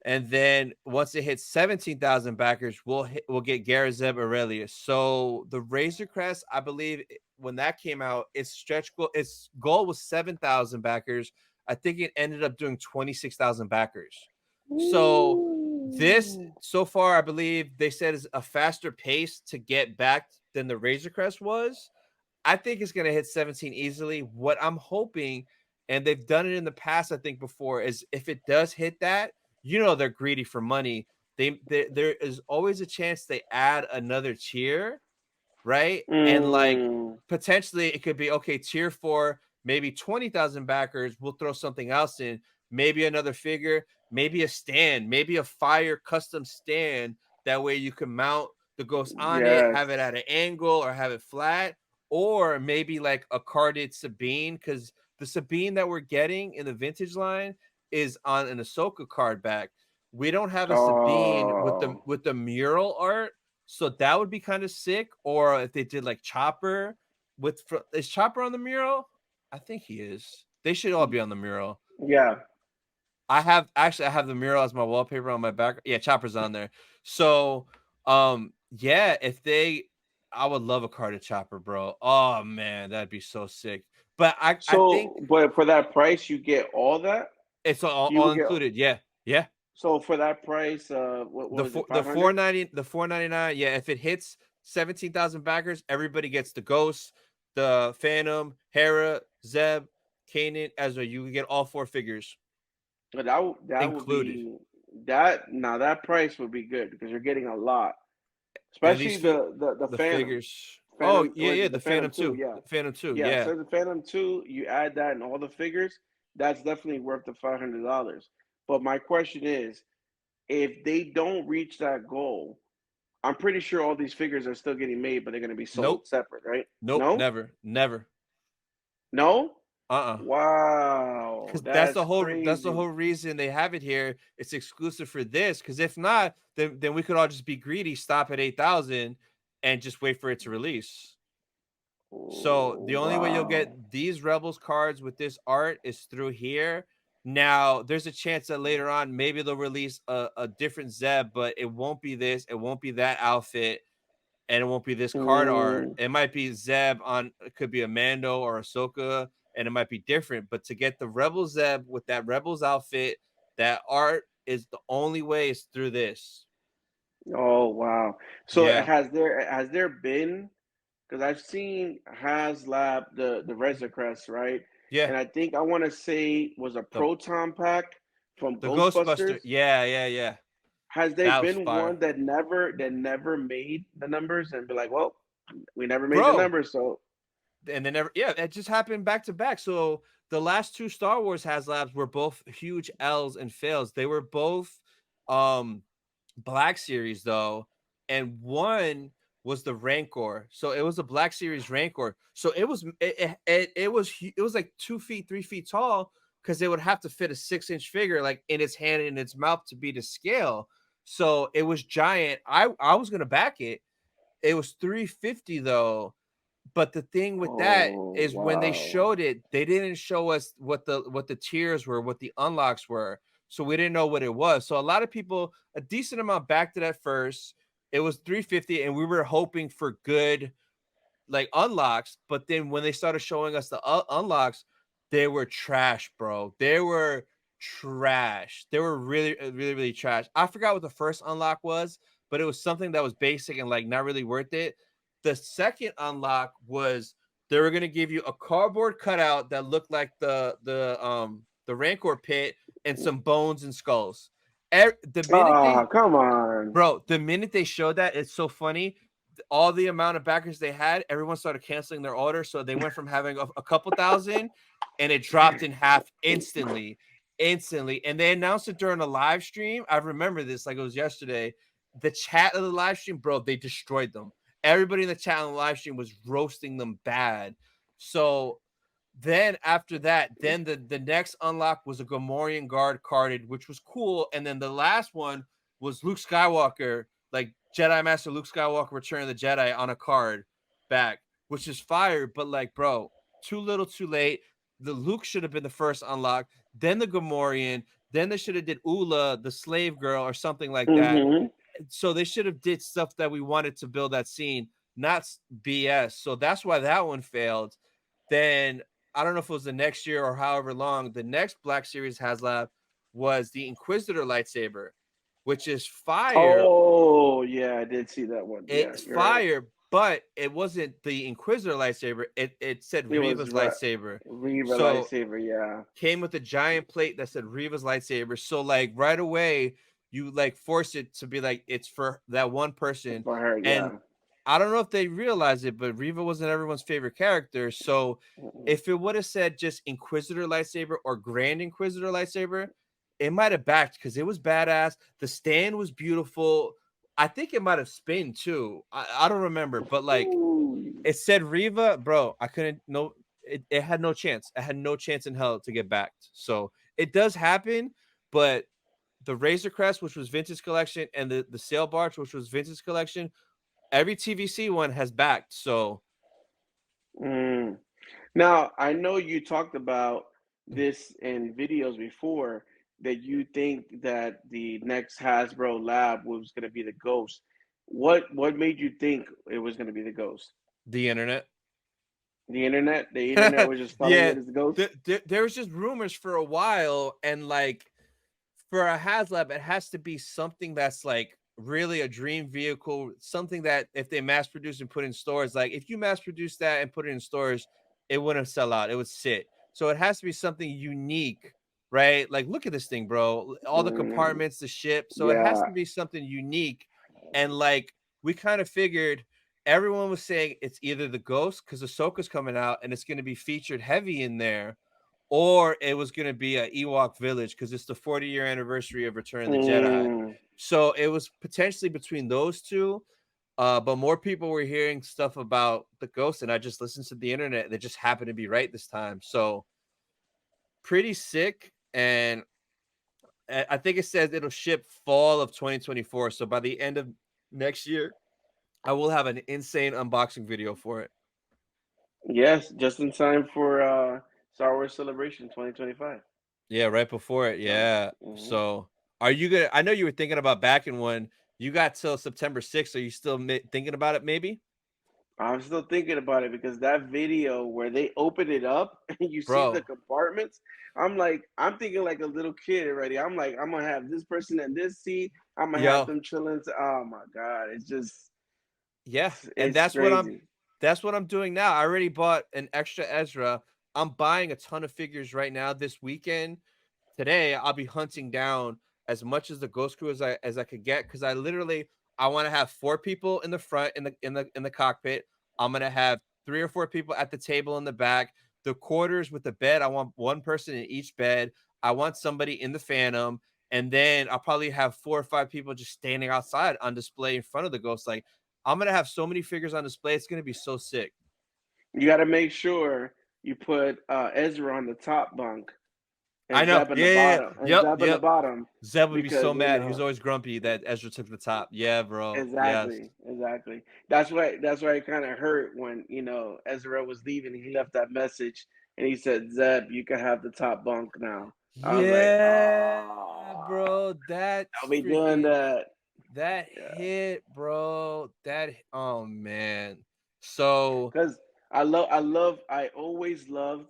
Speaker 2: And then once it hits 17,000 backers, we'll get Garazeb Aurelius. So the Razor Crest, I believe when that came out, its goal was 7,000 backers. I think it ended up doing 26,000 backers. So this
Speaker 3: Ooh.
Speaker 2: so far, I believe they said is a faster pace to get back than the Razor Crest was. I think it's going to hit 17 easily. What I'm hoping, and they've done it in the past, I think before, is if it does hit that, they're greedy for money. There is always a chance they add another tier, right? And like
Speaker 3: Mm,
Speaker 2: potentially it could be okay, tier 4, maybe 20,000 backers, we'll throw something else in, maybe another figure, maybe a stand, maybe a fire custom stand. That way you can mount the ghost on it,
Speaker 3: yes.
Speaker 2: have it at an angle or have it flat, or maybe like a carded Sabine, because the Sabine that we're getting in the vintage line is on an Ahsoka card back. We don't have a Sabine with the
Speaker 3: Oh.
Speaker 2: mural art, so that would be kind of sick. Or if they did like Chopper is Chopper on the mural? I think he is. They should all be on the mural.
Speaker 3: Yeah.
Speaker 2: I have the mural as my wallpaper on my back. Yeah, Chopper's on there. So, yeah, I would love a card of Chopper, bro. Oh man, that'd be so sick. But I think
Speaker 3: So, but for that price, you get all that.
Speaker 2: it's
Speaker 3: You
Speaker 2: all
Speaker 3: will get.
Speaker 2: included. Yeah, yeah.
Speaker 3: So for that price, what was it?
Speaker 2: The
Speaker 3: 500.
Speaker 2: 499. Yeah, if it hits 17,000 backers, everybody gets the Ghost, the Phantom, Hera, Zeb, Kanan, Ezra. You can get all 4 figures
Speaker 3: That would
Speaker 2: included.
Speaker 3: be that. Now that price would be good because you're getting a lot,
Speaker 2: And
Speaker 3: especially the
Speaker 2: the
Speaker 3: Phantom.
Speaker 2: figures. Oh
Speaker 3: Phantom,
Speaker 2: yeah,
Speaker 3: or is
Speaker 2: yeah,
Speaker 3: it
Speaker 2: the
Speaker 3: the Phantom
Speaker 2: Phantom
Speaker 3: 2?
Speaker 2: 2.
Speaker 3: Yeah,
Speaker 2: The Phantom 2.
Speaker 3: yeah.
Speaker 2: Yeah.
Speaker 3: So the Phantom 2, you add that and all the figures, that's definitely worth the $500. But my question is, if they don't reach that goal, I'm pretty sure all these figures are still getting made, but they're going to be sold
Speaker 2: Nope.
Speaker 3: separate, right?
Speaker 2: Nope.
Speaker 3: No,
Speaker 2: Never. Never.
Speaker 3: no.
Speaker 2: Uh-uh.
Speaker 3: Wow,
Speaker 2: Because
Speaker 3: that's
Speaker 2: that's the
Speaker 3: crazy.
Speaker 2: whole reason they have it here. It's exclusive for this. Because if not, then we could all just be greedy, stop at 8,000, and just wait for it to release. So the only way you'll
Speaker 3: Wow.
Speaker 2: get these Rebels cards with this art is through here. Now, there's a chance that later on maybe they'll release a different Zeb, but it won't be this, it won't be that outfit, and it won't be this card art.
Speaker 3: Mm,
Speaker 2: It might be Zeb on, it could be a Mando or Ahsoka, and it might be different. But to get the Rebel Zeb with that Rebels outfit, that art is the only way is through this.
Speaker 3: oh wow. So
Speaker 2: Yeah.
Speaker 3: has there been, because I've seen HasLab the Rezacrest, right?
Speaker 2: Yeah.
Speaker 3: And I think I want to say was a
Speaker 2: The
Speaker 3: Proton pack from
Speaker 2: the
Speaker 3: Ghostbusters.
Speaker 2: Ghostbuster. Yeah, yeah, yeah.
Speaker 3: Has there
Speaker 2: That was
Speaker 3: been
Speaker 2: fire.
Speaker 3: one that never made the numbers and be like, well, we never made the
Speaker 2: Bro,
Speaker 3: numbers, so
Speaker 2: and they never, yeah, it just happened back to back. So the last 2 Star Wars HasLabs were both huge L's and fails. They were both um Black Series though, and one was the Rancor. So it was a Black Series Rancor. So it was like 2 feet, 3 feet tall because they would have to fit a 6-inch figure like in its hand and in its mouth to be to scale. So it was giant. I was gonna back it. It was 350 though, but the thing with that
Speaker 3: oh
Speaker 2: is when they
Speaker 3: wow.
Speaker 2: showed it, they didn't show us what the tiers were, what the unlocks were. So we didn't know what it was. So a lot of people, a decent amount backed it at first. It was 350, and we were hoping for good like unlocks, but then when they started showing us the unlocks, they were trash, bro. They were trash. They were really, really, really trash. I forgot what the first unlock was, but it was something that was basic and like not really worth it. The second unlock was they were gonna give you a cardboard cutout that looked like the Rancor pit and some bones and skulls. The minute
Speaker 3: Ah,
Speaker 2: they
Speaker 3: come on.
Speaker 2: Bro, the minute they showed that, it's so funny. All the amount of backers they had, everyone started canceling their order. So they went from having a couple thousand and it dropped in half instantly. Instantly. And they announced it during a live stream. I remember this like it was yesterday. The chat of the live stream, bro, they destroyed them. Everybody in the chat on the live stream was roasting them bad. So then after that, then the next unlock was a Gamorrean guard carded, which was cool. And then the last one was Luke Skywalker, like Jedi Master Luke Skywalker, Return of the Jedi on a card back, which is fire. But like, bro, too little, too late. The Luke should have been the first unlock, then the Gamorrean, then they should have did Ula, the slave girl, or something like that.
Speaker 3: Mm-hmm.
Speaker 2: So they should have did stuff that we wanted to build that scene, not BS. So that's why that one failed. Then I don't know if it was the next year or however long. The next Black Series HasLab was the Inquisitor lightsaber, which is fire.
Speaker 3: Oh yeah, I did see that one. Yeah,
Speaker 2: It's
Speaker 3: you're right.
Speaker 2: fire, but it wasn't the Inquisitor lightsaber. It said
Speaker 3: It was
Speaker 2: Reva's lightsaber.
Speaker 3: Reva
Speaker 2: So
Speaker 3: lightsaber. Yeah.
Speaker 2: came with a giant plate that said Reva's lightsaber. So like right away, you like force it to be like it's for that one person.
Speaker 3: For her,
Speaker 2: And
Speaker 3: yeah.
Speaker 2: I don't know if they realize it, but Reva wasn't everyone's favorite character. So
Speaker 3: Mm-mm.
Speaker 2: if it would have said just Inquisitor lightsaber or Grand Inquisitor lightsaber, it might have backed because it was badass. The stand was beautiful. I think it might have spin too. I don't remember, but like
Speaker 3: Ooh.
Speaker 2: it said Riva, bro. I couldn't no it had no chance. It had no chance in hell to get backed. So it does happen, but the Razor Crest, which was Vintage Collection, and the Sail Barge, which was Vintage Collection, every TVC one has backed. So
Speaker 3: Mm. Now, I know you talked about this in videos before. that you think that the next Hasbro lab was going to be the Ghost. What made you think it was going to be the Ghost?
Speaker 2: The internet.
Speaker 3: The internet. The internet was just telling
Speaker 2: Yeah,
Speaker 3: it is the Ghost.
Speaker 2: there was just rumors for a while, and like for a HasLab, it has to be something that's like really a dream vehicle, something that if they mass produce and put in stores, like if you mass produce that and put it in stores, it wouldn't sell out. It would sit. So it has to be something unique, right? Like look at this thing, bro. All the
Speaker 3: Mm,
Speaker 2: compartments, the ship. So it has
Speaker 3: yeah.
Speaker 2: to be something unique. And like we kind of figured everyone was saying it's either the Ghost because Ahsoka's coming out and it's going to be featured heavy in there, or it was going to be a Ewok village because it's the 40-year anniversary of Return of the Jedi.
Speaker 3: Mm,
Speaker 2: So it was potentially between those two. But more people were hearing stuff about the Ghost, and I just listened to the internet. They just happened to be right this time. So pretty sick. And I think it says it'll ship fall of 2024. So by the end of next year, I will have an insane unboxing video for it.
Speaker 3: yes, just in time for Star Wars Celebration 2025.
Speaker 2: Yeah, right before it.
Speaker 3: So,
Speaker 2: Yeah.
Speaker 3: mhm.
Speaker 2: So, are you gonna? I know you were thinking about backing one. You got till September 6th. Are you still thinking about it? Maybe,
Speaker 3: I'm still thinking about it because that video where they open it up and you see the
Speaker 2: bro.
Speaker 3: compartments, I'm thinking like a little kid already. I'm like, I'm gonna have this person in this seat. I'm gonna have
Speaker 2: Yo,
Speaker 3: them chilling. Oh my god,
Speaker 2: yeah, and
Speaker 3: it's crazy.
Speaker 2: that's what I'm doing now. I already bought an extra Ezra. I'm buying a ton of figures right now this weekend. Today I'll be hunting down as much as the Ghost Crew as I could get because I want to have 4 people in the front in the cockpit. I'm gonna have 3 or 4 people at the table in the back. The quarters with the bed, I want one person in each bed. I want somebody in the Phantom, and then I'll probably have 4 or 5 people just standing outside on display in front of the Ghost. Like I'm gonna have so many figures on display. It's gonna be so sick.
Speaker 3: You got to make sure you put Ezra on the top bunk and
Speaker 2: I know.
Speaker 3: Zeb in
Speaker 2: Yeah,
Speaker 3: the
Speaker 2: yeah, yeah.
Speaker 3: bottom,
Speaker 2: Yep. Zeb would be so
Speaker 3: because you
Speaker 2: mad. He was
Speaker 3: know
Speaker 2: always grumpy that Ezra took the top. Yeah, bro. Yes.
Speaker 3: exactly. That's why it kind of hurt when Ezra was leaving. He left that message and he said, "Zeb, you can have the top bunk now." I was like,
Speaker 2: Yeah,
Speaker 3: "Oh,
Speaker 2: bro. That
Speaker 3: I'll be doing
Speaker 2: freaking
Speaker 3: that."
Speaker 2: that
Speaker 3: Yeah,
Speaker 2: hit, bro. Oh man. So
Speaker 3: because I always loved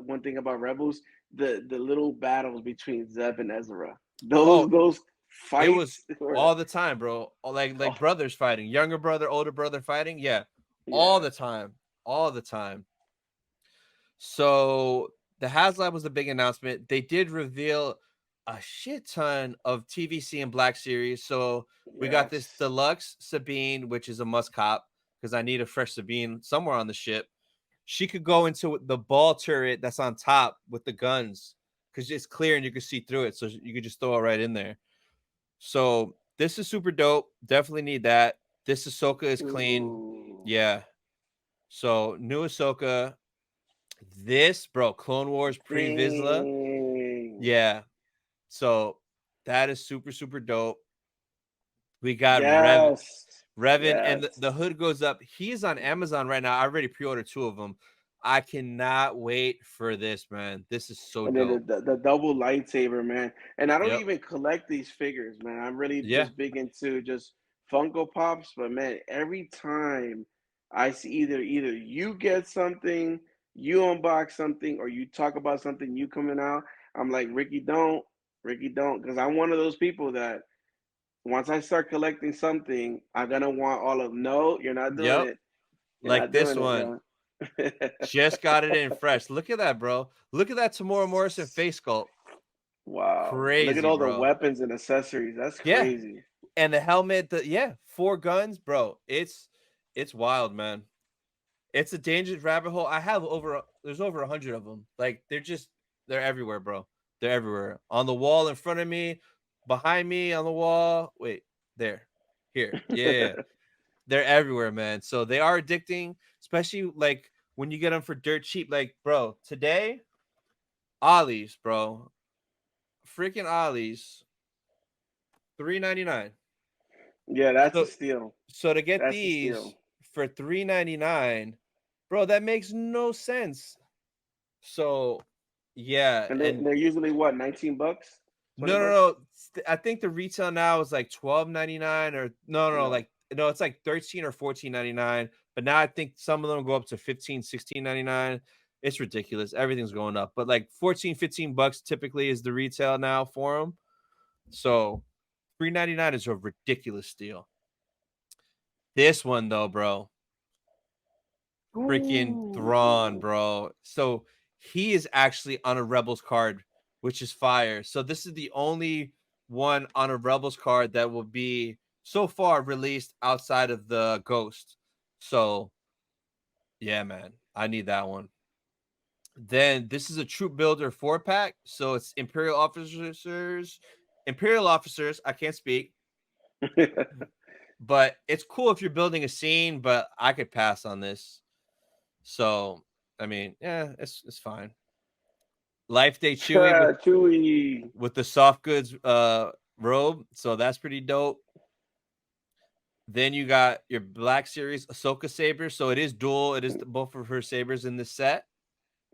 Speaker 3: one thing about Rebels, the little battles between Zeb and Ezra.
Speaker 2: oh,
Speaker 3: Those
Speaker 2: it was
Speaker 3: fights were
Speaker 2: all the time, bro. Like
Speaker 3: oh
Speaker 2: brothers fighting, younger brother, older brother fighting. Yeah, all
Speaker 3: yeah.
Speaker 2: the time, all the time. So the HasLab was the big announcement. They did reveal a shit ton of TVC and Black Series. So we got this
Speaker 3: Yes.
Speaker 2: deluxe Sabine, which is a must cop because I need a fresh Sabine somewhere on the ship. She could go into the ball turret that's on top with the guns because it's clear and you can see through it. So you could just throw it right in there. So this is super dope. Definitely need that. This Ahsoka is clean.
Speaker 3: Ooh.
Speaker 2: Yeah. So new Ahsoka. This, bro, Clone Wars pre Vizsla.
Speaker 3: Dang.
Speaker 2: Yeah. So that is super, super dope. We got
Speaker 3: Yes.
Speaker 2: Revan, and
Speaker 3: Yes.
Speaker 2: the hood goes up. He's on Amazon right now. I already pre-ordered 2 of them. I cannot wait for this, man. This is so
Speaker 3: And then
Speaker 2: dope.
Speaker 3: the double lightsaber, man. And I don't
Speaker 2: Yep.
Speaker 3: even collect these figures, man. I'm really
Speaker 2: Yeah.
Speaker 3: just big into just Funko Pops. But man, every time I see either you get something, you unbox something, or you talk about something you coming out, I'm like, Ricky, don't, because I'm one of those people that once I start collecting something, I'm gonna want all of. No, you're not doing
Speaker 2: Yep.
Speaker 3: it. You're
Speaker 2: Like
Speaker 3: not
Speaker 2: this
Speaker 3: doing it,
Speaker 2: one.
Speaker 3: bro.
Speaker 2: Just got it in fresh. Look at that, bro. Look at that Tamora Morrison face sculpt.
Speaker 3: Wow. Look at
Speaker 2: Crazy,
Speaker 3: all the
Speaker 2: bro.
Speaker 3: weapons and accessories. That's
Speaker 2: Yeah.
Speaker 3: crazy.
Speaker 2: And the helmet, 4 guns, bro. It's wild, man. It's a dangerous rabbit hole. There's over 100 of them. Like they're everywhere, bro. They're everywhere. On the wall in front of me, behind me on the wall. Wait, there. Here. Yeah, yeah. They're everywhere, man. So they are addicting, especially like when you get them for dirt cheap. Like, bro, today, Ollie's, bro. Freaking Ollie's, 3.99.
Speaker 3: Yeah, that's a
Speaker 2: So
Speaker 3: steal.
Speaker 2: so to get
Speaker 3: That's a steal.
Speaker 2: these for 3.99, bro, that makes no sense. So, yeah,
Speaker 3: And
Speaker 2: and
Speaker 3: they're usually what, 19 bucks? 20
Speaker 2: No, no,
Speaker 3: bucks?
Speaker 2: no. I think the retail now is like $12.99 or no,
Speaker 3: No.
Speaker 2: like no, it's like 13 or 14.99. But now I think some of them go up to 15, 16.99. It's ridiculous. Everything's going up. But like 14, 15 bucks typically is the retail now for them. So $3.99 is a ridiculous steal. This one though, bro, freaking Thrawn,
Speaker 3: Ooh.
Speaker 2: bro. So he is actually on a Rebels card, which is fire. So this is the only one on a Rebels card that will be so far released outside of the Ghost. So yeah, man, I need that one. Then this is a troop builder 4-pack. So it's Imperial officers. I can't speak, but it's cool if you're building a scene, but I could pass on this. So I mean, yeah, it's fine. Life Day Chewy
Speaker 3: Chewy.
Speaker 2: with the soft goods robe, so that's pretty dope. Then you got your Black Series Ahsoka saber, so it is dual. It is both of her sabers in this set.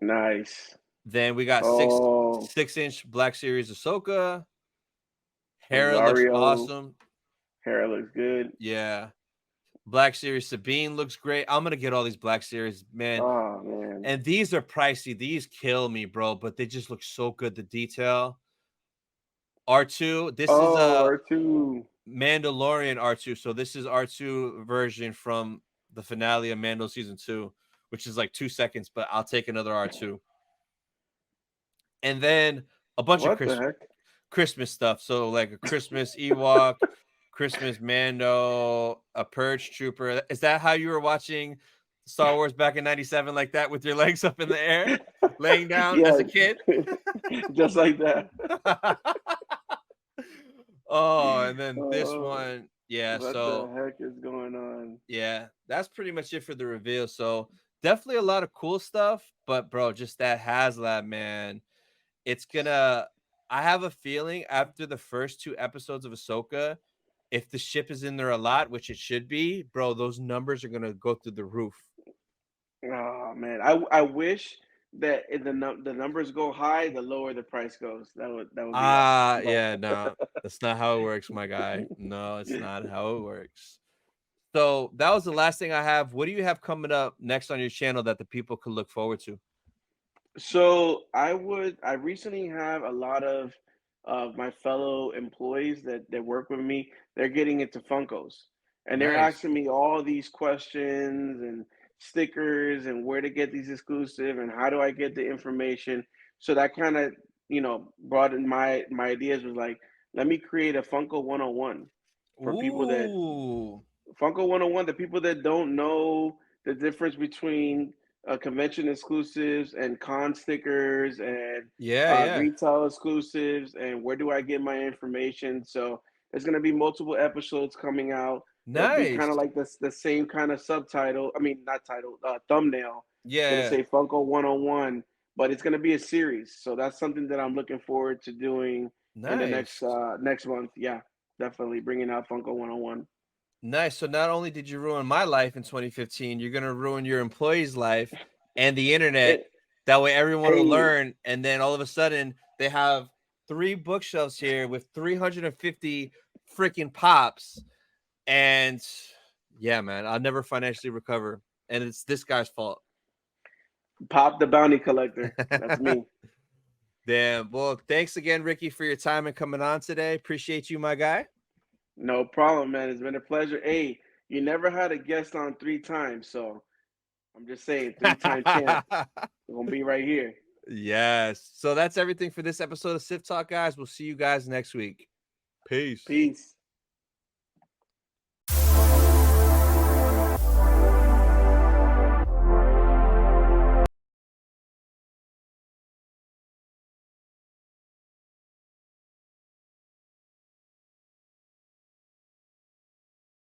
Speaker 3: Nice.
Speaker 2: Then we got
Speaker 3: Oh,
Speaker 2: 6-inch Black Series Ahsoka. Hera looks
Speaker 3: Rosario.
Speaker 2: awesome.
Speaker 3: Hair looks good.
Speaker 2: Yeah. Black Series Sabine looks great. I'm gonna get all these Black Series, man.
Speaker 3: Oh man.
Speaker 2: And these are pricey. These kill me, bro, but they just look so good. The detail. R2. This is
Speaker 3: Oh,
Speaker 2: a
Speaker 3: R2.
Speaker 2: Mandalorian R2. So this is R2 version from the finale of Mando season 2, which is like 2 seconds, but I'll take another R2. And then a bunch of
Speaker 3: What the heck?
Speaker 2: Christmas stuff. So like a Christmas Ewok, Christmas Mando, a Purge Trooper. Is that how you were watching Star Wars back in 97 like that with your legs up in the air, laying down as
Speaker 3: Yeah,
Speaker 2: a kid?
Speaker 3: just like that.
Speaker 2: Oh, and then this
Speaker 3: Oh,
Speaker 2: one, yeah.
Speaker 3: what the
Speaker 2: So
Speaker 3: heck is going on?
Speaker 2: yeah, that's pretty much it for the reveal. So definitely a lot of cool stuff, but bro, just that HasLab, man. It's gonna. I have a feeling after the first 2 episodes of Ahsoka, if the ship is in there a lot, which it should be, bro, those numbers are gonna go through the roof.
Speaker 3: Oh man, I wish that if the numbers go high, the lower the price goes. That would be awesome. But
Speaker 2: Yeah, no, that's not how it works, my guy. No, it's not how it works. So that was the last thing I have. What do you have coming up next on your channel that the people could look forward to?
Speaker 3: so I recently have a lot of my fellow employees that work with me. They're getting into Funkos, and they're
Speaker 2: Nice.
Speaker 3: asking me all these questions and stickers and where to get these exclusive and how do I get the information. So that kind of brought in my ideas was like, let me create a Funko 101 for people that
Speaker 2: Ooh.
Speaker 3: Funko 101, the people that don't know the difference between convention exclusives and con stickers and
Speaker 2: Yeah, yeah.
Speaker 3: retail exclusives and where do I get my information. So there's going to be multiple episodes coming out. It'll be kind of
Speaker 2: Nice.
Speaker 3: like the same kind of subtitle. I mean, not title, thumbnail. It'll
Speaker 2: Yeah.
Speaker 3: say Funko 101, but it's going to be a series. So that's something that I'm looking forward to doing in the next
Speaker 2: Nice.
Speaker 3: next month. Yeah, definitely bringing out Funko 101.
Speaker 2: Nice. So not only did you ruin my life in 2015, you're gonna ruin your employee's life and the internet.
Speaker 3: It,
Speaker 2: That way everyone will
Speaker 3: hey,
Speaker 2: learn, and then all of a sudden they have 3 bookshelves here with 350 freaking pops. And yeah, man, I'll never financially recover. And it's this guy's fault.
Speaker 3: Pop the Bounty Collector. That's me.
Speaker 2: Damn. Well, thanks again, Ricky, for your time and coming on today. Appreciate you, my guy.
Speaker 3: No problem, man. It's been a pleasure. Hey, you never had a guest on 3 times, so I'm just saying, 3-time champ. Gonna be right here.
Speaker 2: Yes. So that's everything for this episode of Sith Talk, guys. We'll see you guys next week. Peace.
Speaker 3: Peace.